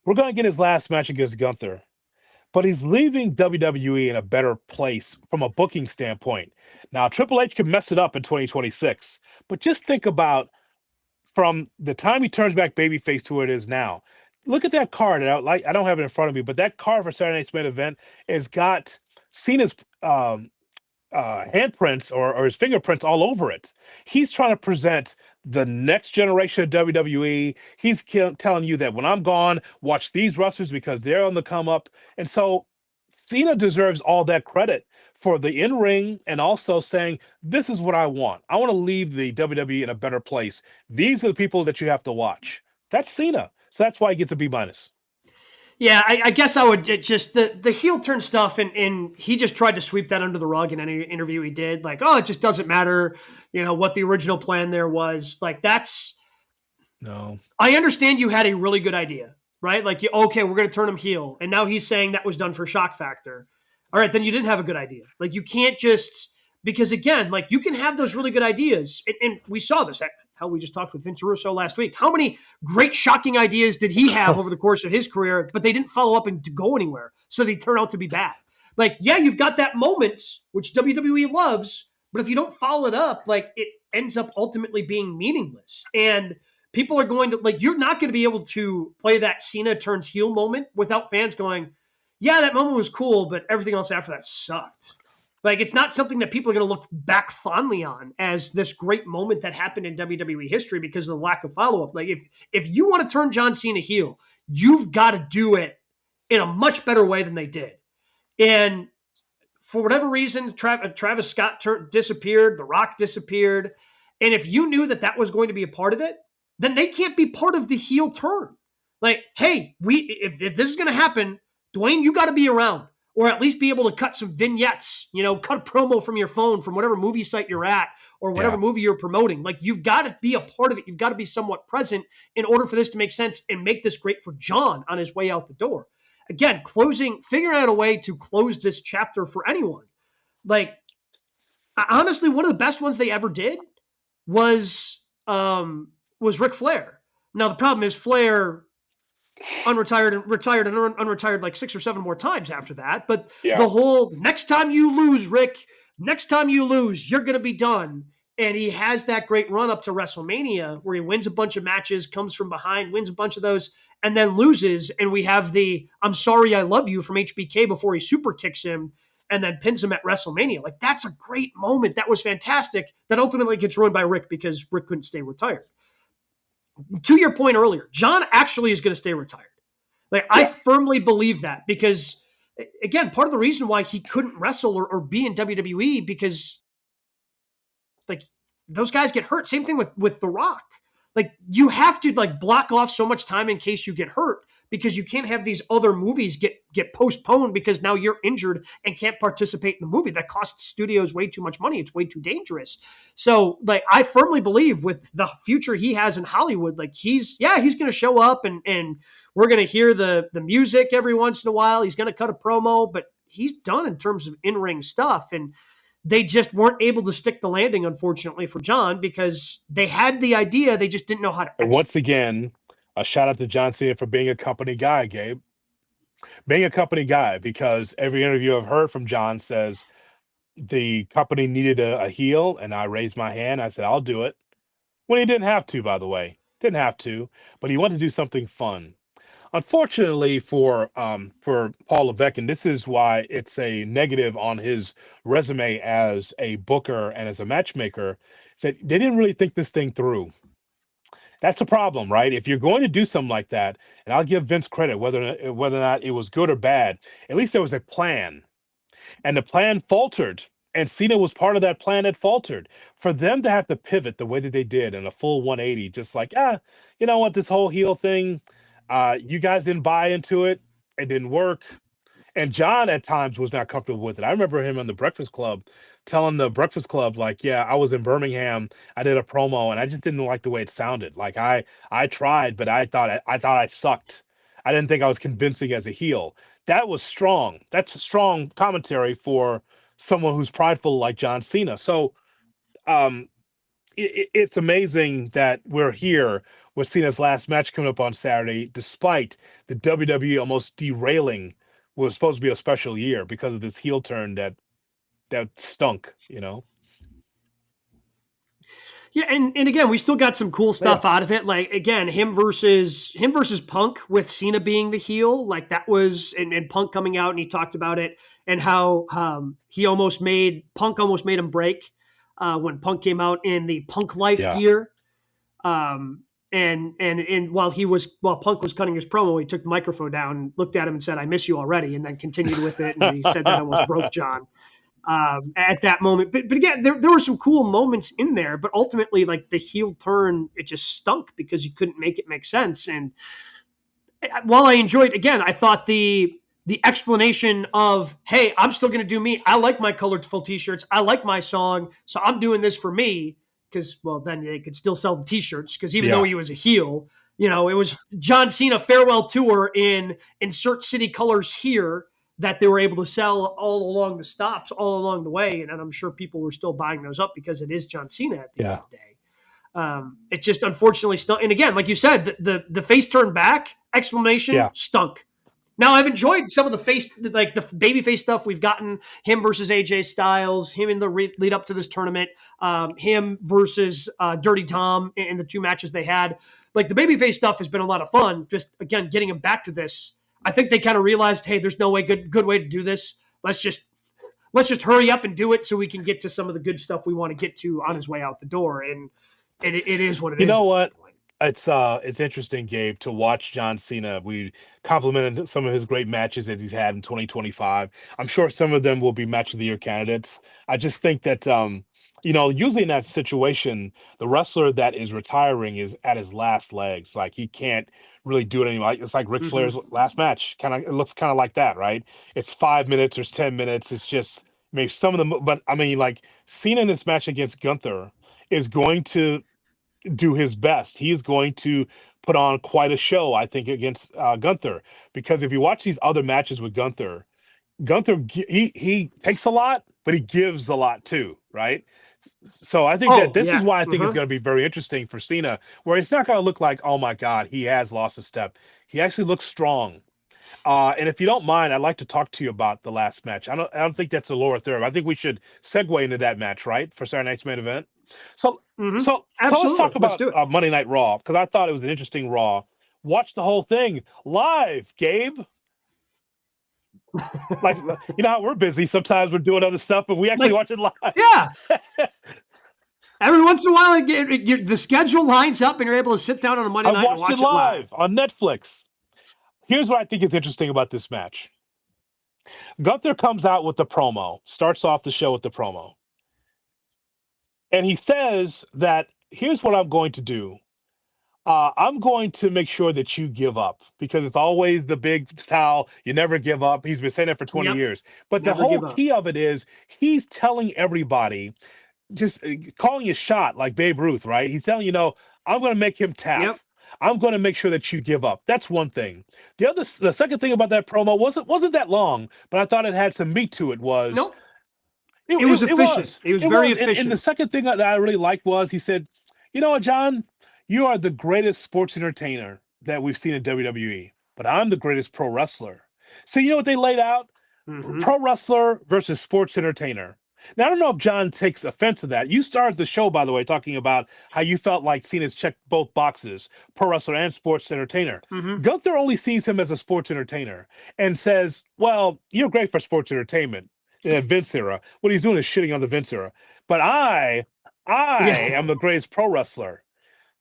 We're gonna get his last match against Gunther, but he's leaving WWE in a better place from a booking standpoint. Now, Triple H could mess it up in 2026, but just think about from the time he turns back babyface to where it is now. Look at that card. I don't have it in front of me, but that card for Saturday Night's Main Event has got Cena's handprints or his fingerprints all over it. He's trying to present the next generation of WWE. He's telling you that when I'm gone, watch these wrestlers because they're on the come up. And so Cena deserves all that credit for the in ring and also saying, this is what I want. I want to leave the WWE in a better place. These are the people that you have to watch. That's Cena. So that's why he gets a B minus. Yeah, I guess I would just the heel turn stuff, and he just tried to sweep that under the rug in any interview he did. Like, oh, it just doesn't matter, what the original plan there was. Like, that's, No. I understand you had a really good idea, right? Like, okay, we're going to turn him heel, and now he's saying that was done for shock factor. All right, then you didn't have a good idea. Like, you can't just, because again, like, you can have those really good ideas, and we saw this. How we just talked with Vince Russo last week. How many great, shocking ideas did he have over the course of his career, but they didn't follow up and go anywhere, so they turn out to be bad? Like, yeah, you've got that moment, which WWE loves, but if you don't follow it up, like, it ends up ultimately being meaningless. And people are going to, like, you're not going to be able to play that Cena turns heel moment without fans going, yeah, that moment was cool, but everything else after that sucked. Like, it's not something that people are going to look back fondly on as this great moment that happened in WWE history because of the lack of follow-up. Like, if you want to turn John Cena heel, you've got to do it in a much better way than they did. And for whatever reason, Travis Scott disappeared, The Rock disappeared. And if you knew that that was going to be a part of it, then they can't be part of the heel turn. Like, hey, if this is going to happen, Dwayne, you got to be around, or at least be able to cut some vignettes, cut a promo from your phone, from whatever movie site you're at, or whatever Yeah. movie you're promoting. Like, you've got to be a part of it. You've got to be somewhat present in order for this to make sense and make this great for John on his way out the door. Again, figuring out a way to close this chapter for anyone. Like, honestly, one of the best ones they ever did was Ric Flair. Now, the problem is Flair retired and unretired like 6 or 7 more times after that. But Yeah. the whole next time you lose, Rick, next time you lose, you're going to be done. And he has that great run up to WrestleMania where he wins a bunch of matches, comes from behind, wins a bunch of those, and then loses. And we have the I'm sorry, I love you from HBK before he super kicks him. and then pins him at WrestleMania. Like, that's a great moment. That was fantastic. That ultimately gets ruined by Rick because Rick couldn't stay retired. To your point earlier, John actually is going to stay retired. Like, I firmly believe that because, again, part of the reason why he couldn't wrestle or be in WWE because, like, those guys get hurt. Same thing with The Rock. Like, you have to, like, block off so much time in case you get hurt because you can't have these other movies get postponed because now you're injured and can't participate in the movie. That costs studios way too much money. It's way too dangerous. So, like, I firmly believe with the future he has in Hollywood, like, he's going to show up and we're going to hear the music every once in a while. He's going to cut a promo, but he's done in terms of in-ring stuff. And they just weren't able to stick the landing, unfortunately, for John because they had the idea. They just didn't know how to And once again, a shout out to John Cena for being a company guy, Gabe. Being a company guy, because every interview I've heard from John says the company needed a heel, and I raised my hand. I said, I'll do it. When he didn't have to, by the way. Didn't have to, but he wanted to do something fun. Unfortunately for Paul Levesque, and this is why it's a negative on his resume as a booker and as a matchmaker, is that they didn't really think this thing through. That's a problem, right? If you're going to do something like that, and I'll give Vince credit, whether or not it was good or bad, at least there was a plan. And the plan faltered. And Cena was part of that plan that faltered. For them to have to pivot the way that they did in a full 180, just like, you know what, this whole heel thing, you guys didn't buy into it. It didn't work. And John at times was not comfortable with it. I remember him on the Breakfast Club telling the Breakfast Club, like, yeah, I was in Birmingham. I did a promo and I just didn't like the way it sounded. Like I tried, but I thought I sucked. I didn't think I was convincing as a heel. That was strong. That's a strong commentary for someone who's prideful like John Cena. So it's amazing that we're here with Cena's last match coming up on Saturday, despite the WWE almost derailing what was supposed to be a special year because of this heel turn that stunk, you know? Yeah, and again, we still got some cool stuff out of it. Like, again, him versus Punk with Cena being the heel. Like, that was and Punk coming out and he talked about it and how Punk almost made him break when Punk came out in the Punk Life gear. And while Punk was cutting his promo, he took the microphone down and looked at him and said, "I miss you already," and then continued with it. And he said that almost broke John at that moment. But again, there were some cool moments in there, but ultimately, like, the heel turn, it just stunk because you couldn't make it make sense. And while I enjoyed, again, I thought the explanation of, hey, I'm still going to do me. I like my colorful t-shirts. I like my song. So I'm doing this for me because, well, then they could still sell the t-shirts because even though he was a heel, you know, it was John Cena farewell tour in insert city colors here that they were able to sell all along the stops, all along the way. And I'm sure people were still buying those up because it is John Cena at the end of the day. It just unfortunately stunk. And again, like you said, the face turned back explanation stunk. Now I've enjoyed some of the face, like the babyface stuff we've gotten. Him versus AJ Styles, him in the lead up to this tournament, him versus Dirty Tom in the two matches they had. Like, the babyface stuff has been a lot of fun. Just again getting him back to this. I think they kind of realized, hey, there's no good way to do this. Let's just hurry up and do it so we can get to some of the good stuff we want to get to on his way out the door. And it is what it is. You know what? It's interesting, Gabe, to watch John Cena. We complimented some of his great matches that he's had in 2025. I'm sure some of them will be match of the year candidates. I just think that usually in that situation, the wrestler that is retiring is at his last legs. Like, he can't really do it anymore. It's like Ric Flair's last match. It looks kind of like that, right? It's 5 minutes or 10 minutes. It's just maybe some of them, but I mean, like, Cena in this match against Gunther is going to do his best. He is going to put on quite a show, I think, against Gunther. Because if you watch these other matches with Gunther, he takes a lot, but he gives a lot too, right? So I think that this is why I think it's going to be very interesting for Cena, where it's not going to look like, oh my God, he has lost a step. He actually looks strong. And if you don't mind, I'd like to talk to you about the last match. I don't think that's a lower third. I think we should segue into that match, right, for Saturday night's main event. So let's talk about Monday Night Raw, because I thought it was an interesting Raw. Watch the whole thing live, Gabe. Like, you know how we're busy. Sometimes we're doing other stuff, but we actually Like, watch it live. yeah. Every once in a while, the schedule lines up and you're able to sit down on a Monday I've night and watched it watch it live. live on Netflix. Here's what I think is interesting about this match. Gunther comes out with the promo, starts off the show with the promo. And he says that here's what I'm going to do. I'm going to make sure that you give up because it's always the big towel. You never give up. He's been saying that for 20 Yep. years. But the Never whole give up. key of it is he's telling everybody, just calling a shot like Babe Ruth, right? He's telling I'm going to make him tap. Yep. I'm going to make sure that you give up. That's one thing. The second thing about that promo wasn't that long, but I thought it had some meat to it. Nope. It was efficient. It was very efficient. And the second thing that I really liked was he said, "You know what, John? You are the greatest sports entertainer that we've seen in WWE, but I'm the greatest pro wrestler." So you know what they laid out? Pro wrestler versus sports entertainer. Now, I don't know if John takes offense to that. You started the show, by the way, talking about how you felt like Cena's checked both boxes, pro wrestler and sports entertainer. Gunther only sees him as a sports entertainer and says, well, you're great for sports entertainment in that Vince era. What he's doing is shitting on the Vince era. But I am the greatest pro wrestler.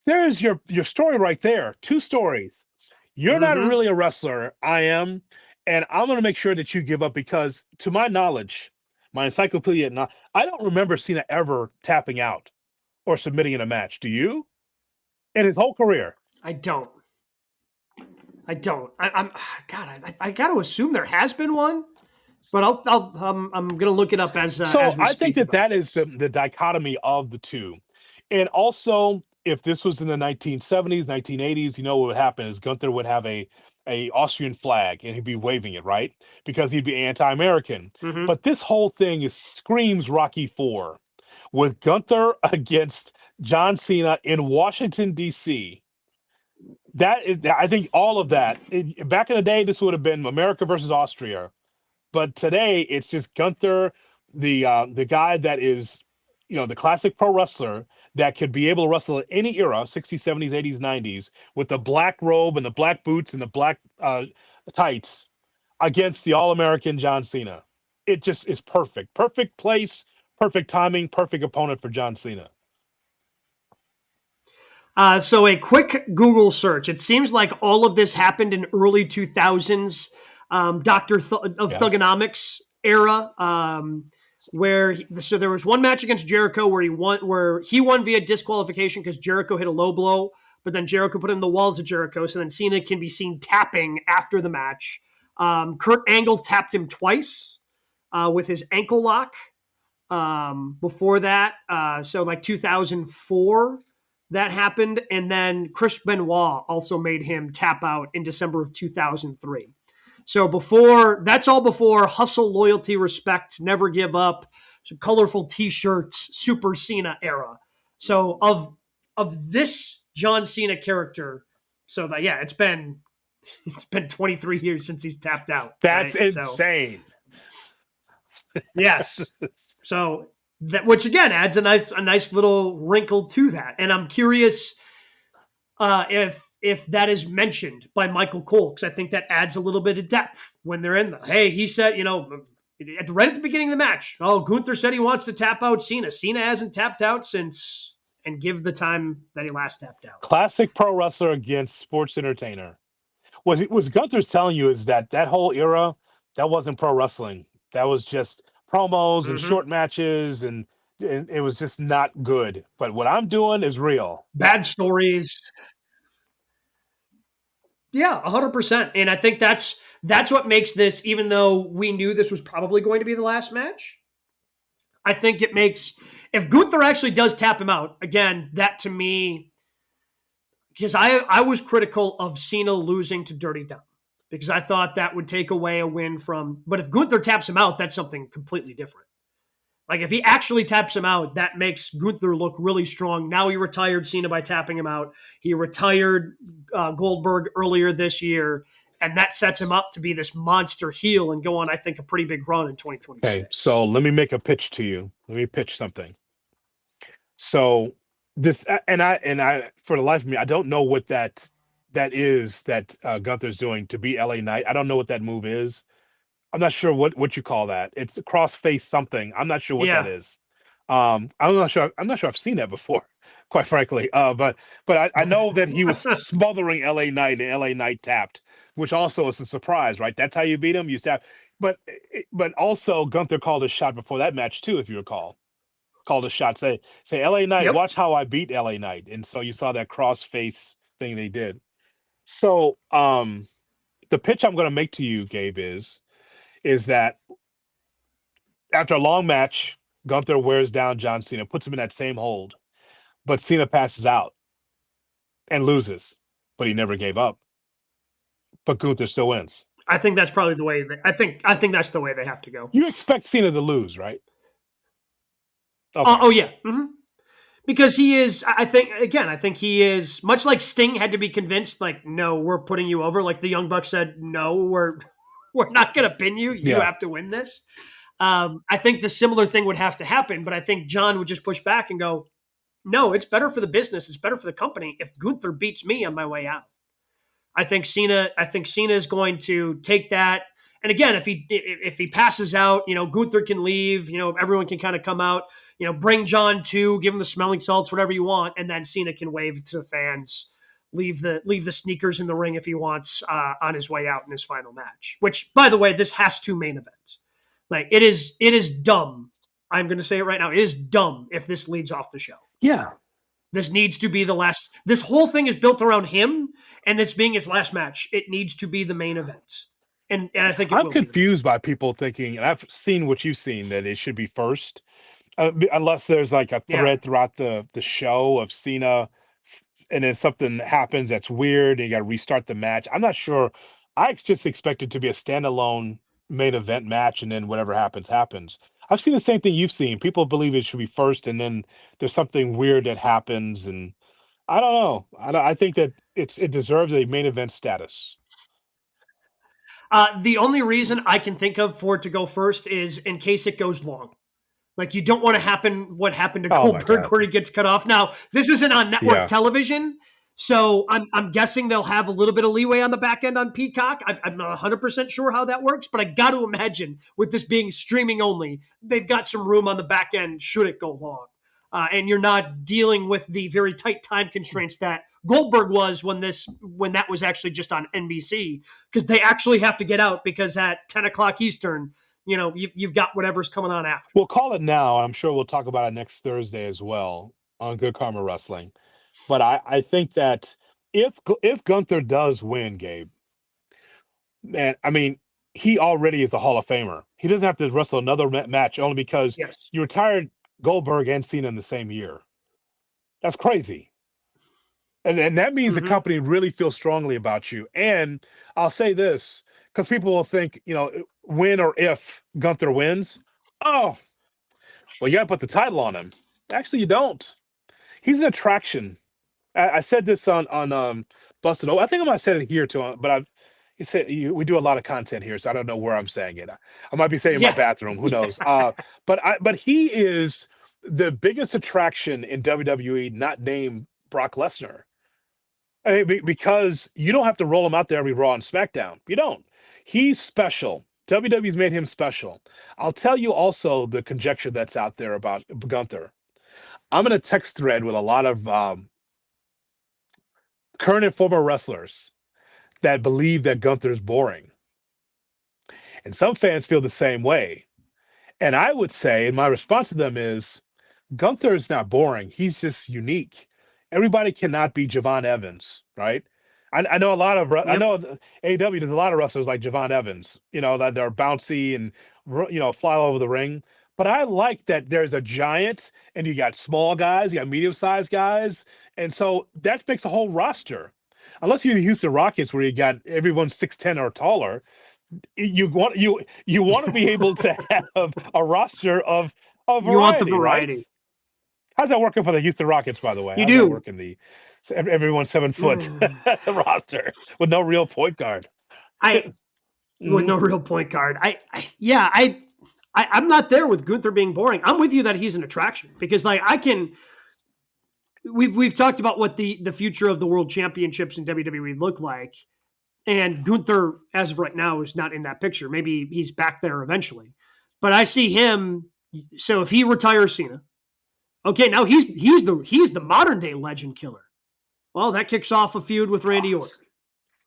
There's your story right there. Two stories. You're not really a wrestler. I am. And I'm going to make sure that you give up because, to my knowledge, my encyclopedia, I don't remember Cena ever tapping out or submitting in a match. Do you? In his whole career? I don't. I'm God. I got to assume there has been one, but I'm going to look it up as So as we I think speak that about is this. the dichotomy of the two, and also if this was in the 1970s, 1980s, what would happen is Gunther would have a Austrian flag and he'd be waving it, right? Because he'd be anti-American. But this whole thing screams Rocky IV with Gunther against John Cena in Washington, D.C. I think all of that, back in the day, this would have been America versus Austria. But today, it's just Gunther, the guy that is, the classic pro wrestler that could be able to wrestle at any era, 60s, 70s, 80s, 90s, with the black robe and the black boots and the black tights against the All-American John Cena. It just is perfect. Perfect place, perfect timing, perfect opponent for John Cena. So a quick Google search. It seems like all of this happened in early 2000s, Doctor Thugonomics era, so there was one match against Jericho where he won via disqualification because Jericho hit a low blow, but then Jericho put him in the walls of Jericho. So then Cena can be seen tapping after the match. Kurt Angle tapped him twice with his ankle lock. Before that, so like 2004. That happened, and then Chris Benoit also made him tap out in December of 2003. So that's all before hustle, loyalty, respect, never give up, so colorful T-shirts, Super Cena era. So of this John Cena character, so that it's been 23 years since he's tapped out. That's right? insane. Yes. So which again adds a nice little wrinkle to that. And I'm curious if that is mentioned by Michael Cole, because I think that adds a little bit of depth when they're in he said, right at the beginning of the match, Gunther said he wants to tap out Cena. Cena hasn't tapped out since, and give the time that he last tapped out. Classic pro wrestler against sports entertainer. What Gunther's telling you is that whole era, that wasn't pro wrestling. That was just promos and short matches, and it was just not good. But what I'm doing is real. Bad stories. Yeah, 100%. And I think that's what makes this, even though we knew this was probably going to be the last match, I think it makes, if Gunther actually does tap him out, again, that to me, because I was critical of Cena losing to Dirty Dom, because I thought that would take away a win but if Gunther taps him out, that's something completely different. Like if he actually taps him out, that makes Gunther look really strong. Now he retired Cena by tapping him out. He retired Goldberg earlier this year, and that sets him up to be this monster heel and go on, I think, a pretty big run in 2026. Okay, so let me make a pitch to you. Let me pitch something. So this, and I, for the life of me, I don't know what that is that Gunther's doing to be LA Knight. I don't know what that move is. I'm not sure what you call that. It's a cross face something. I'm not sure what that Yeah. is. I'm not sure. I'm not sure I've seen that before, quite frankly. But I know that he was smothering LA Knight and LA Knight tapped, which also is a surprise, right? That's how you beat him. You tap. But also Gunther called a shot before that match too, if you recall. Called a shot. Say LA Knight, Yep. watch how I beat LA Knight. And so you saw that cross face thing they did. So the pitch I'm going to make to you, Gabe, is that after a long match, Gunther wears down John Cena, puts him in that same hold, but Cena passes out and loses, but he never gave up. But Gunther still wins. I think that's probably the way. I think that's the way they have to go. You expect Cena to lose, right? Oh, Okay. oh yeah. Mm-hmm. Because he is, I think he is much like Sting had to be convinced, like, no, we're putting you over. Like the Young Bucks said, no, we're not going to pin you. You Yeah. have to win this. I think the similar thing would have to happen, but I think John would just push back and go, no, it's better for the business. It's better for the company if Gunther beats me on my way out. I think Cena is going to take that. And again, if he passes out, Gunther can leave. Everyone can kind of come out. Bring John too, give him the smelling salts, whatever you want, and then Cena can wave to the fans, leave the sneakers in the ring if he wants on his way out in his final match. Which, by the way, this has two main events. Like it is dumb. I'm going to say it right now. It is dumb if this leads off the show. Yeah. This needs to be the last. This whole thing is built around him, and this being his last match. It needs to be the main event, and I think it I'm will be. confused by people thinking, and I've seen what you've seen, that it should be first. Unless there's like a thread throughout the show of Cena, and then something happens that's weird, and you got to restart the match. I'm not sure. I just expect it to be a standalone main event match, and then whatever happens, happens. I've seen the same thing you've seen. People believe it should be first, and then there's something weird that happens, and I don't know. I think that it deserves a main event status. The only reason I can think of for it to go first is in case it goes long. Like you don't want to happen what happened to Goldberg where he gets cut off. Now, this isn't on network television, so I'm guessing they'll have a little bit of leeway on the back end on Peacock. I'm not 100% sure how that works, but I got to imagine with this being streaming only, they've got some room on the back end should it go long. And you're not dealing with the very tight time constraints that Goldberg was when that was actually just on NBC, because they actually have to get out because at 10 o'clock Eastern, you've got whatever's coming on after. We'll call it now. I'm sure we'll talk about it next Thursday as well on Good Karma Wrestling. But I think that if Gunther does win, Gabe, man, I mean, he already is a Hall of Famer. He doesn't have to wrestle another match only because you retired Goldberg and Cena in the same year. That's crazy. And that means the company really feels strongly about you. And I'll say this, because people will think, when or if Gunther wins, oh, well, you got to put the title on him. Actually, you don't. He's an attraction. I said this on Busted. I think I might have said it here too, but we do a lot of content here, so I don't know where I'm saying it. I might be saying it in my bathroom. Who knows? But he is the biggest attraction in WWE, not named Brock Lesnar. I mean, because you don't have to roll him out there every Raw and SmackDown. You don't. He's special. WWE's made him special. I'll tell you also the conjecture that's out there about Gunther. I'm in a text thread with a lot of current and former wrestlers that believe that Gunther's boring. And some fans feel the same way. And I would say, and my response to them is, Gunther is not boring. He's just unique. Everybody cannot be Javon Evans, right? I know a lot of I know AEW does a lot of wrestlers like Javon Evans, that they're bouncy and fly all over the ring. But I like that there's a giant, and you got small guys, you got medium-sized guys, and so that makes a whole roster. Unless you're the Houston Rockets, where you got everyone 6'10" or taller, you want to be able to have a roster of variety. You want the variety. Right? How's that working for the Houston Rockets, by the way? How's that working everyone's 7 foot roster with no real point guard? With no real point guard. I'm not there with Gunther being boring. I'm with you that he's an attraction because we've talked about what the future of the world championships in WWE look like. And Gunther, as of right now, is not in that picture. Maybe he's back there eventually. But I see him. So if he retires Cena, okay, now he's the modern day legend killer. Well, that kicks off a feud with Randy Orton,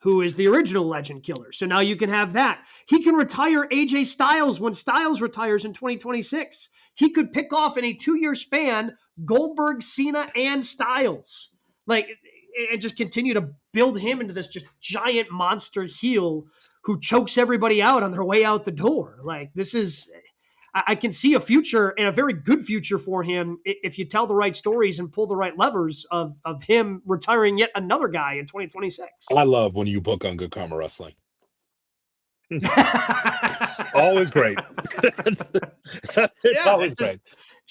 who is the original legend killer. So now you can have that. He can retire AJ Styles when Styles retires in 2026. He could pick off in a 2-year span Goldberg, Cena, and Styles. Like, and just continue to build him into this just giant monster heel who chokes everybody out on their way out the door. Like, this is, I can see a future, and a very good future for him, if you tell the right stories and pull the right levers of him retiring yet another guy in 2026. I love when you book on Good Karma Wrestling. It's always great. It's always great.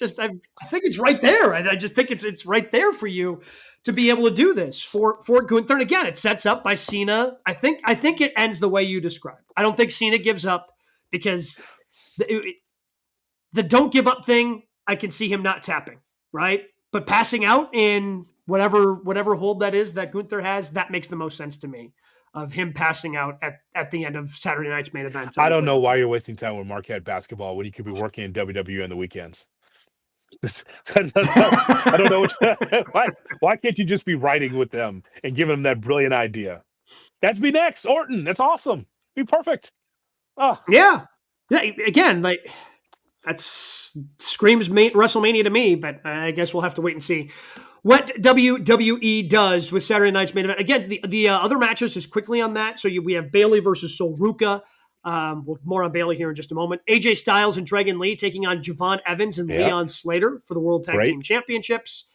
I think it's right there. I just think it's right there for you to be able to do this for Gunther. And again, it sets up by Cena. I think it ends the way you described. I don't think Cena gives up, because the don't give up thing, I can see him not tapping, right? But passing out in whatever hold that is that Gunther has, that makes the most sense to me, of him passing out at the end of Saturday night's main event. I don't know why you're wasting time with Marquette basketball when you could be working in WWE on the weekends. I don't know. Why can't you just be writing with them and giving them that brilliant idea? That'd be next. Orton. That's awesome. Be perfect. Oh. Yeah. Again, like, that screams WrestleMania to me, but I guess we'll have to wait and see what WWE does with Saturday night's main event. Again, the other matches, just quickly on that. So we have Bayley versus Sol Ruca. More on Bayley here in just a moment. AJ Styles and Dragon Lee taking on Javon Evans and Leon Slater for the World Tag Team Championships.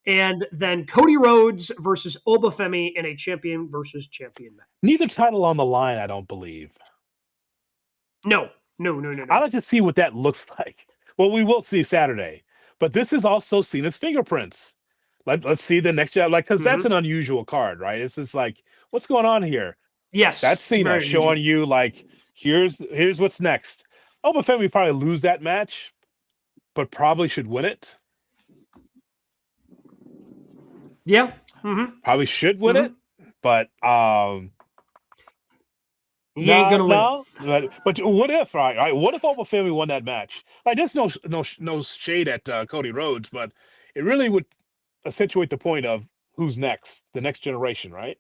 And then Cody Rhodes versus Obafemi in a champion versus champion match. Neither title on the line, I don't believe. No. I'd like to see what that looks like. Well, we will see Saturday. But this is also Cena's fingerprints. Let's see the next job, because that's an unusual card, right? It's just like, what's going on here? Yes, that's Cena showing you, like, here's what's next. Obafemi probably lose that match, but probably should win it. Yeah, probably should win it, but he ain't gonna win. But what if, right? What if Obafemi won that match? Like, there's no shade at Cody Rhodes, but it really would accentuate the point of who's next, the next generation, right?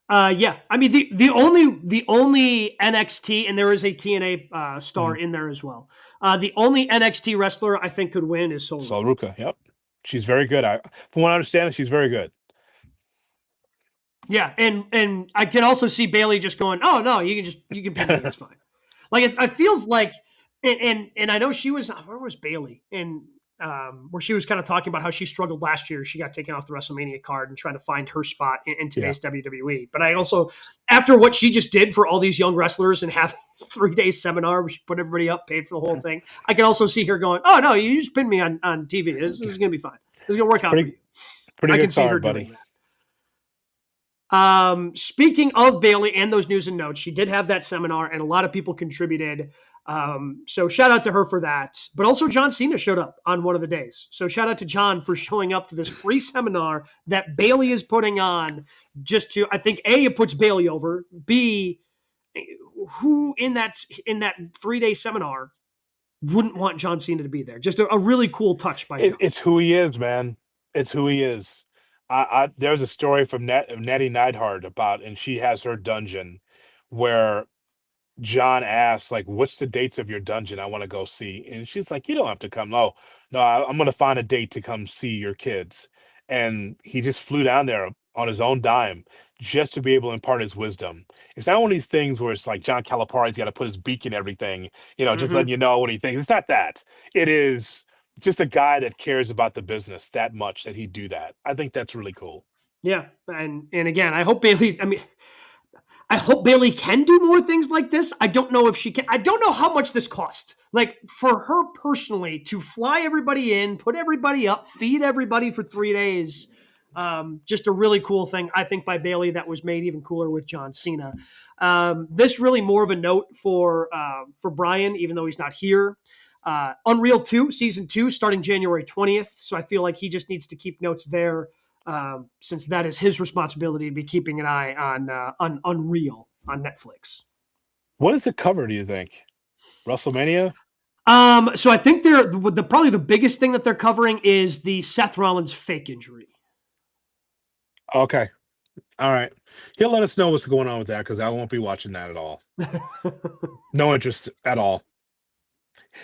Yeah. I mean, the only NXT, and there is a TNA star in there as well. The only NXT wrestler I think could win is Sol Ruca. Yep, she's very good. From what I understand, she's very good. Yeah, and I can also see Bayley just going, "Oh no, you can pin me. It's fine." Like, it feels like, and I know she was, where was Bayley? And where she was kind of talking about how she struggled last year. She got taken off the WrestleMania card and trying to find her spot in today's WWE. But I also, after what she just did for all these young wrestlers and have this 3-day seminar where she put everybody up, paid for the whole thing, I can also see her going, "Oh no, you just pinned me on TV. This is going to be fine. This is going to work out for you." Pretty good card, buddy. Speaking of Bayley and those news and notes, she did have that seminar and a lot of people contributed. So shout out to her for that. But also John Cena showed up on one of the days. So shout out to John for showing up to this free seminar that Bayley is putting on, just to, I think, A, it puts Bayley over, B, who in that 3-day seminar wouldn't want John Cena to be there? Just a really cool touch by John. It's who he is, man. It's who he is. There's a story from Nettie Neidhart and she has her dungeon where John asked, like, what's the dates of your dungeon? I want to go see. And she's like, you don't have to come. No, I'm going to find a date to come see your kids. And he just flew down there on his own dime just to be able to impart his wisdom. It's not one of these things where it's like John Calipari's got to put his beak in everything, just letting you know what he thinks. It's not that. It is just a guy that cares about the business that much that he'd do that. I think that's really cool. Yeah. And again, I hope Bayley can do more things like this. I don't know if she can. I don't know how much this costs. Like, for her personally to fly everybody in, put everybody up, feed everybody for 3 days. Just a really cool thing, I think, by Bayley that was made even cooler with John Cena. This really more of a note for Brian, even though he's not here. Unreal 2, Season 2, starting January 20th. So I feel like he just needs to keep notes there since that is his responsibility to be keeping an eye on Unreal on Netflix. What does it cover, do you think? WrestleMania? So I think they're probably the biggest thing that they're covering is the Seth Rollins fake injury. Okay. All right. He'll let us know what's going on with that because I won't be watching that at all. No interest at all.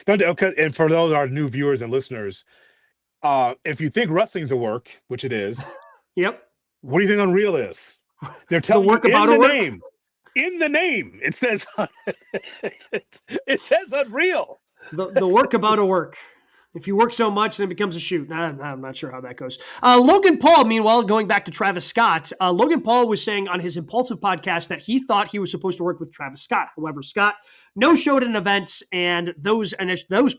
Okay, and for those our new viewers and listeners, if you think wrestling's a work, which it is, yep. What do you think Unreal is? They're telling you in the name. In the name, it says it says Unreal. The work about a work. If you work so much, then it becomes a shoot. I'm not sure how that goes. Logan Paul, meanwhile, going back to Travis Scott, Logan Paul was saying on his Impulsive podcast that he thought he was supposed to work with Travis Scott. However, Scott no-showed in events, and those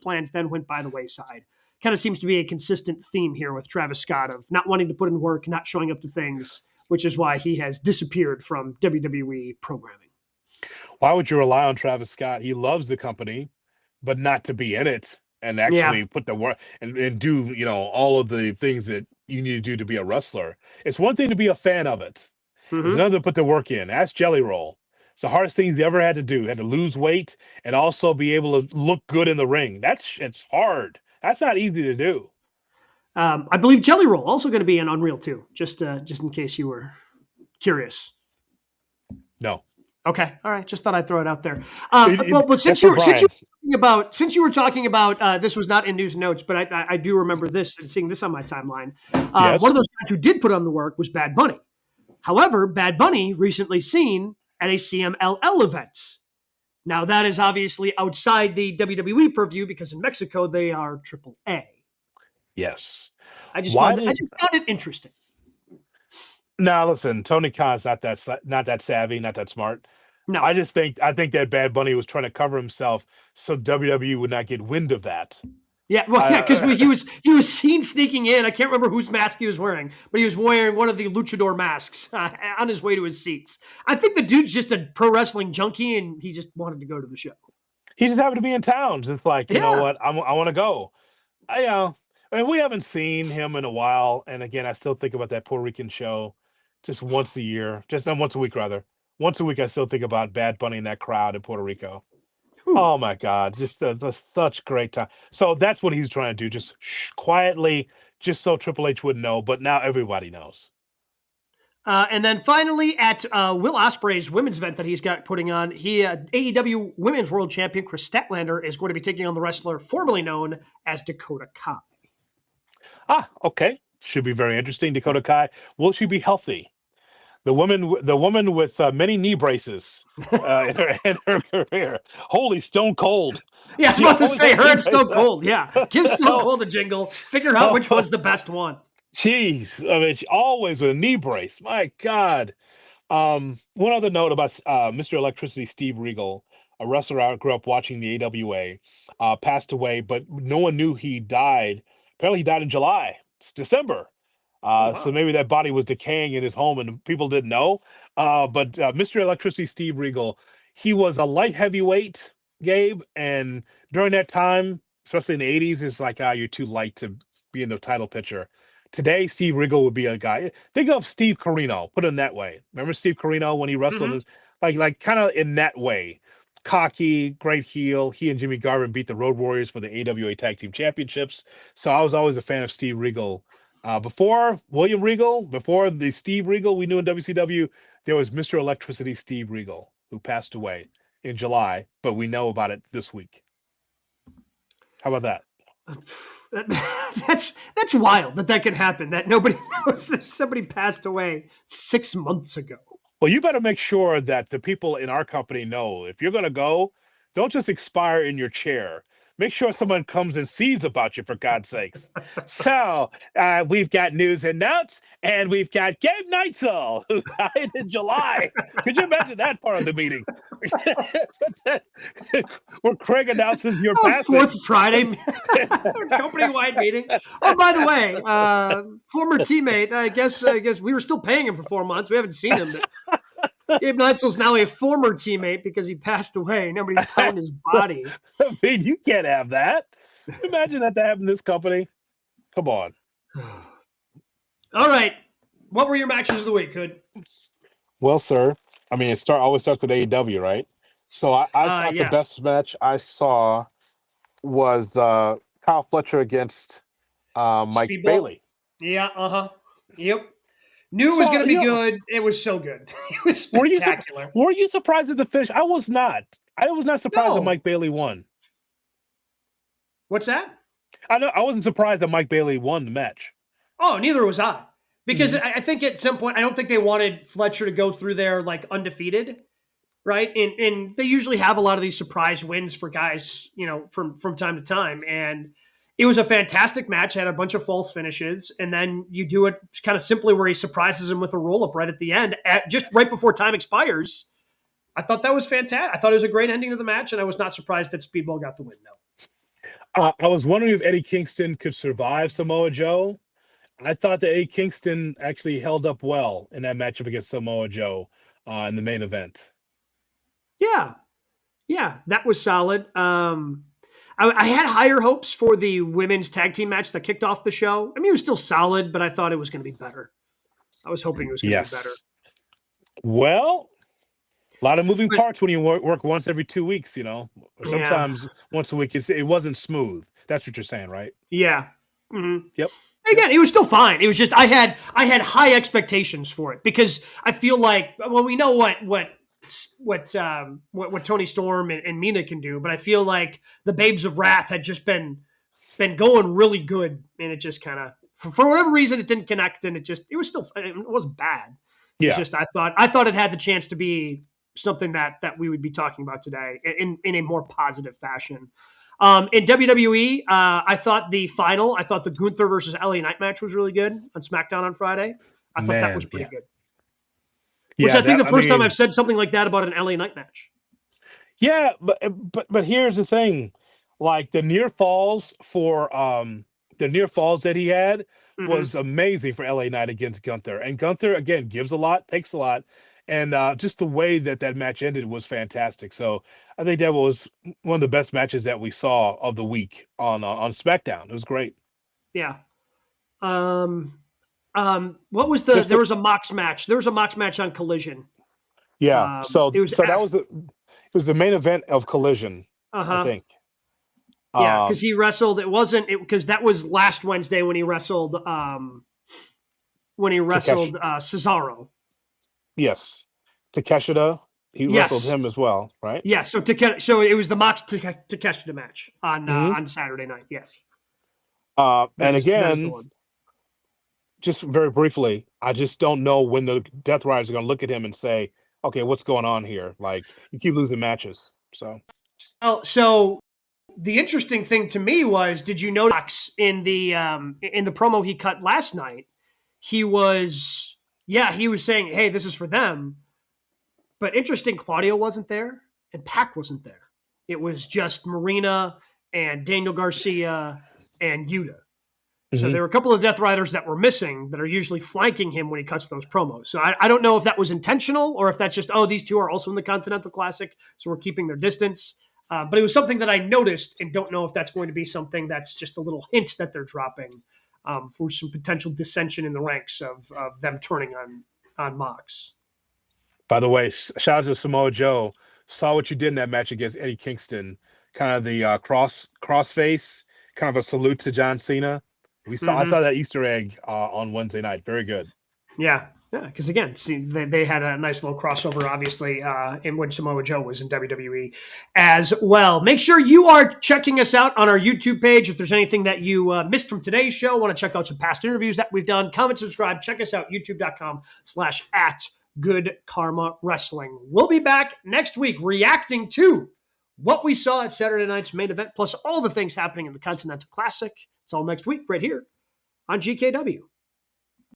plans then went by the wayside. Kind of seems to be a consistent theme here with Travis Scott of not wanting to put in work, not showing up to things, which is why he has disappeared from WWE programming. Why would you rely on Travis Scott? He loves the company, but not to be in it. And actually put the work and do, all of the things that you need to do to be a wrestler. It's one thing to be a fan of it. Mm-hmm. It's another to put the work in. Ask Jelly Roll. It's the hardest thing he's ever had to do. He had to lose weight and also be able to look good in the ring. It's hard. That's not easy to do. I believe Jelly Roll also going to be in Unreal too, just in case you were curious. No. Okay. All right. Just thought I'd throw it out there. But since you were talking about this was not in news and notes, but I do remember this and seeing this on my timeline. Yes. One of those guys who did put on the work was Bad Bunny. However, Bad Bunny recently seen at a CMLL event. Now that is obviously outside the WWE purview because in Mexico they are AAA. Yes. I just found it interesting. Now, listen, Tony Khan's not that savvy, not that smart. No, I think that Bad Bunny was trying to cover himself so WWE would not get wind of that. Yeah, because he was seen sneaking in. I can't remember whose mask he was wearing, but he was wearing one of the luchador masks on his way to his seats. I think the dude's just a pro wrestling junkie, and he just wanted to go to the show. He just happened to be in town. It's like, you know what, I want to go. We haven't seen him in a while, and again, I still think about that Puerto Rican show just once a year, once a week rather. Once a week, I still think about Bad Bunny and that crowd in Puerto Rico. Ooh. Oh my God, just such great time. So that's what he's trying to do, just quietly, just so Triple H wouldn't know, but now everybody knows. And then finally, at Will Ospreay's women's event that he's got putting on, AEW Women's World Champion Chris Statlander is going to be taking on the wrestler formerly known as Dakota Kai. Okay. Should be very interesting. Dakota Kai. Will she be healthy? The woman with many knee braces in her career. Holy Stone Cold. Yeah, I was about to say her and Stone Cold. Yeah. Give Stone Cold a jingle. Figure out which one's the best one. Jeez. I mean, she always with a knee brace. My God. One other note about Mr. Electricity Steve Regal, a wrestler I grew up watching the AWA, passed away, but no one knew he died. Apparently he died in July. It's December. Wow. So maybe that body was decaying in his home and people didn't know. But Mr. Electricity Steve Regal, he was a light heavyweight, Gabe. And during that time, especially in the 80s, it's like, you're too light to be in the title picture. Today, Steve Regal would be a guy. Think of Steve Corino, put him that way. Remember Steve Corino when he wrestled? Mm-hmm. Like kind of in that way. Cocky, great heel. He and Jimmy Garvin beat the Road Warriors for the AWA Tag Team Championships. So I was always a fan of Steve Regal. Before William Regal, before the Steve Regal we knew in WCW, there was Mr. Electricity Steve Regal, who passed away in July, but we know about it this week. How about that? That's wild that can happen, that nobody knows that somebody passed away 6 months ago. Well, you better make sure that the people in our company know if you're going to go, don't just expire in your chair. Make sure someone comes and sees about you, for God's sakes. So we've got news and notes, and we've got Gabe Neitzel, who died in July. Could you imagine that part of the meeting? Where Craig announces your passing. Fourth Friday company-wide meeting. Oh, by the way, former teammate, I guess we were still paying him for 4 months. We haven't seen him. Gabe Neitzel's now a former teammate because he passed away. Nobody found his body. I mean, you can't have that. Imagine that happened in this company. Come on. All right. What were your matches of the week, Hood? Well, sir, I mean, always starts with AEW, right? So I thought the Yeah. best match I saw was Kyle Fletcher against Mike Speedball. Bailey. Yeah. Yep. Knew it was So going to be good. It was so good. It was were spectacular. were you surprised at the finish? I was not. I was not surprised that No. Mike Bailey won. What's that? I wasn't surprised that Mike Bailey won the match. Oh, neither was I. Because Mm-hmm. I think at some point, I don't think they wanted Fletcher to go through there like undefeated, right? And they usually have a lot of these surprise wins for guys, from time to time. And it was a fantastic match. Had a bunch of false finishes, and then you do it kind of simply where he surprises him with a roll up right at the end, just right before time expires. I thought that was fantastic. I thought it was a great ending to the match, and I was not surprised that Speedball got the win. No. I was wondering if Eddie Kingston could survive Samoa Joe. I thought that Eddie Kingston actually held up well in that matchup against Samoa Joe in the main event. Yeah, that was solid. I had higher hopes for the women's tag team match that kicked off the show. I mean, it was still solid, but I thought it was going to be better. I was hoping it was going to be better. Yes. Well, a lot of moving parts when you work once every 2 weeks, or sometimes once a week. It wasn't smooth. That's what you're saying, right? Yeah. Mm-hmm. Yep. Again, it was still fine. It was just I had high expectations for it because I feel like, well, we know what Tony Storm and Mina can do, but I feel like the Babes of Wrath had just been going really good, and it just kind of, for whatever reason, it didn't connect, and it wasn't bad. It was just I thought it had the chance to be something that we would be talking about today in a more positive fashion. In WWE, I thought the Gunther versus LA Knight match was really good on SmackDown on Friday. I thought that was pretty good. Which I think the first time I've said something like that about an LA Knight match. Yeah, but here's the thing. Like the near falls that he had was amazing for LA Knight against Gunther. And Gunther, again, gives a lot, takes a lot. And just the way that match ended was fantastic. So I think that was one of the best matches that we saw of the week on SmackDown. It was great. Yeah. What was there was a Mox match. There was a Mox match on Collision. Yeah. It was the main event of Collision, I think. Yeah, because he wrestled. Because that was last Wednesday when he wrestled. Cesaro. Yes, Takeshita. He wrestled him as well, right? Yeah. So it was the Mox Takeshita match on Saturday night. Yes. And again, just very briefly, I just don't know when the Death Riders are going to look at him and say, "Okay, what's going on here?" Like you keep losing matches, so. So the interesting thing to me was, did you notice in the promo he cut last night, he was saying, "Hey, this is for them." But interesting, Claudio wasn't there and Pac wasn't there. It was just Marina and Daniel Garcia and Yuta. So there were a couple of Death Riders that were missing that are usually flanking him when he cuts those promos. So I don't know if that was intentional or if that's just, these two are also in the Continental Classic, so we're keeping their distance. But it was something that I noticed and don't know if that's going to be something that's just a little hint that they're dropping for some potential dissension in the ranks of them turning on Mox. By the way, shout out to Samoa Joe. Saw what you did in that match against Eddie Kingston. Kind of the cross face, kind of a salute to John Cena. I saw that Easter egg on Wednesday night. Very good. Yeah, because again, they had a nice little crossover, obviously, in when Samoa Joe was in WWE as well. Make sure you are checking us out on our YouTube page. If there's anything that you missed from today's show, want to check out some past interviews that we've done, comment, subscribe, check us out, youtube.com/@GoodKarmaWrestling. Wrestling. We'll be back next week reacting to what we saw at Saturday night's main event, plus all the things happening in the Continental Classic. It's all next week right here on GKW.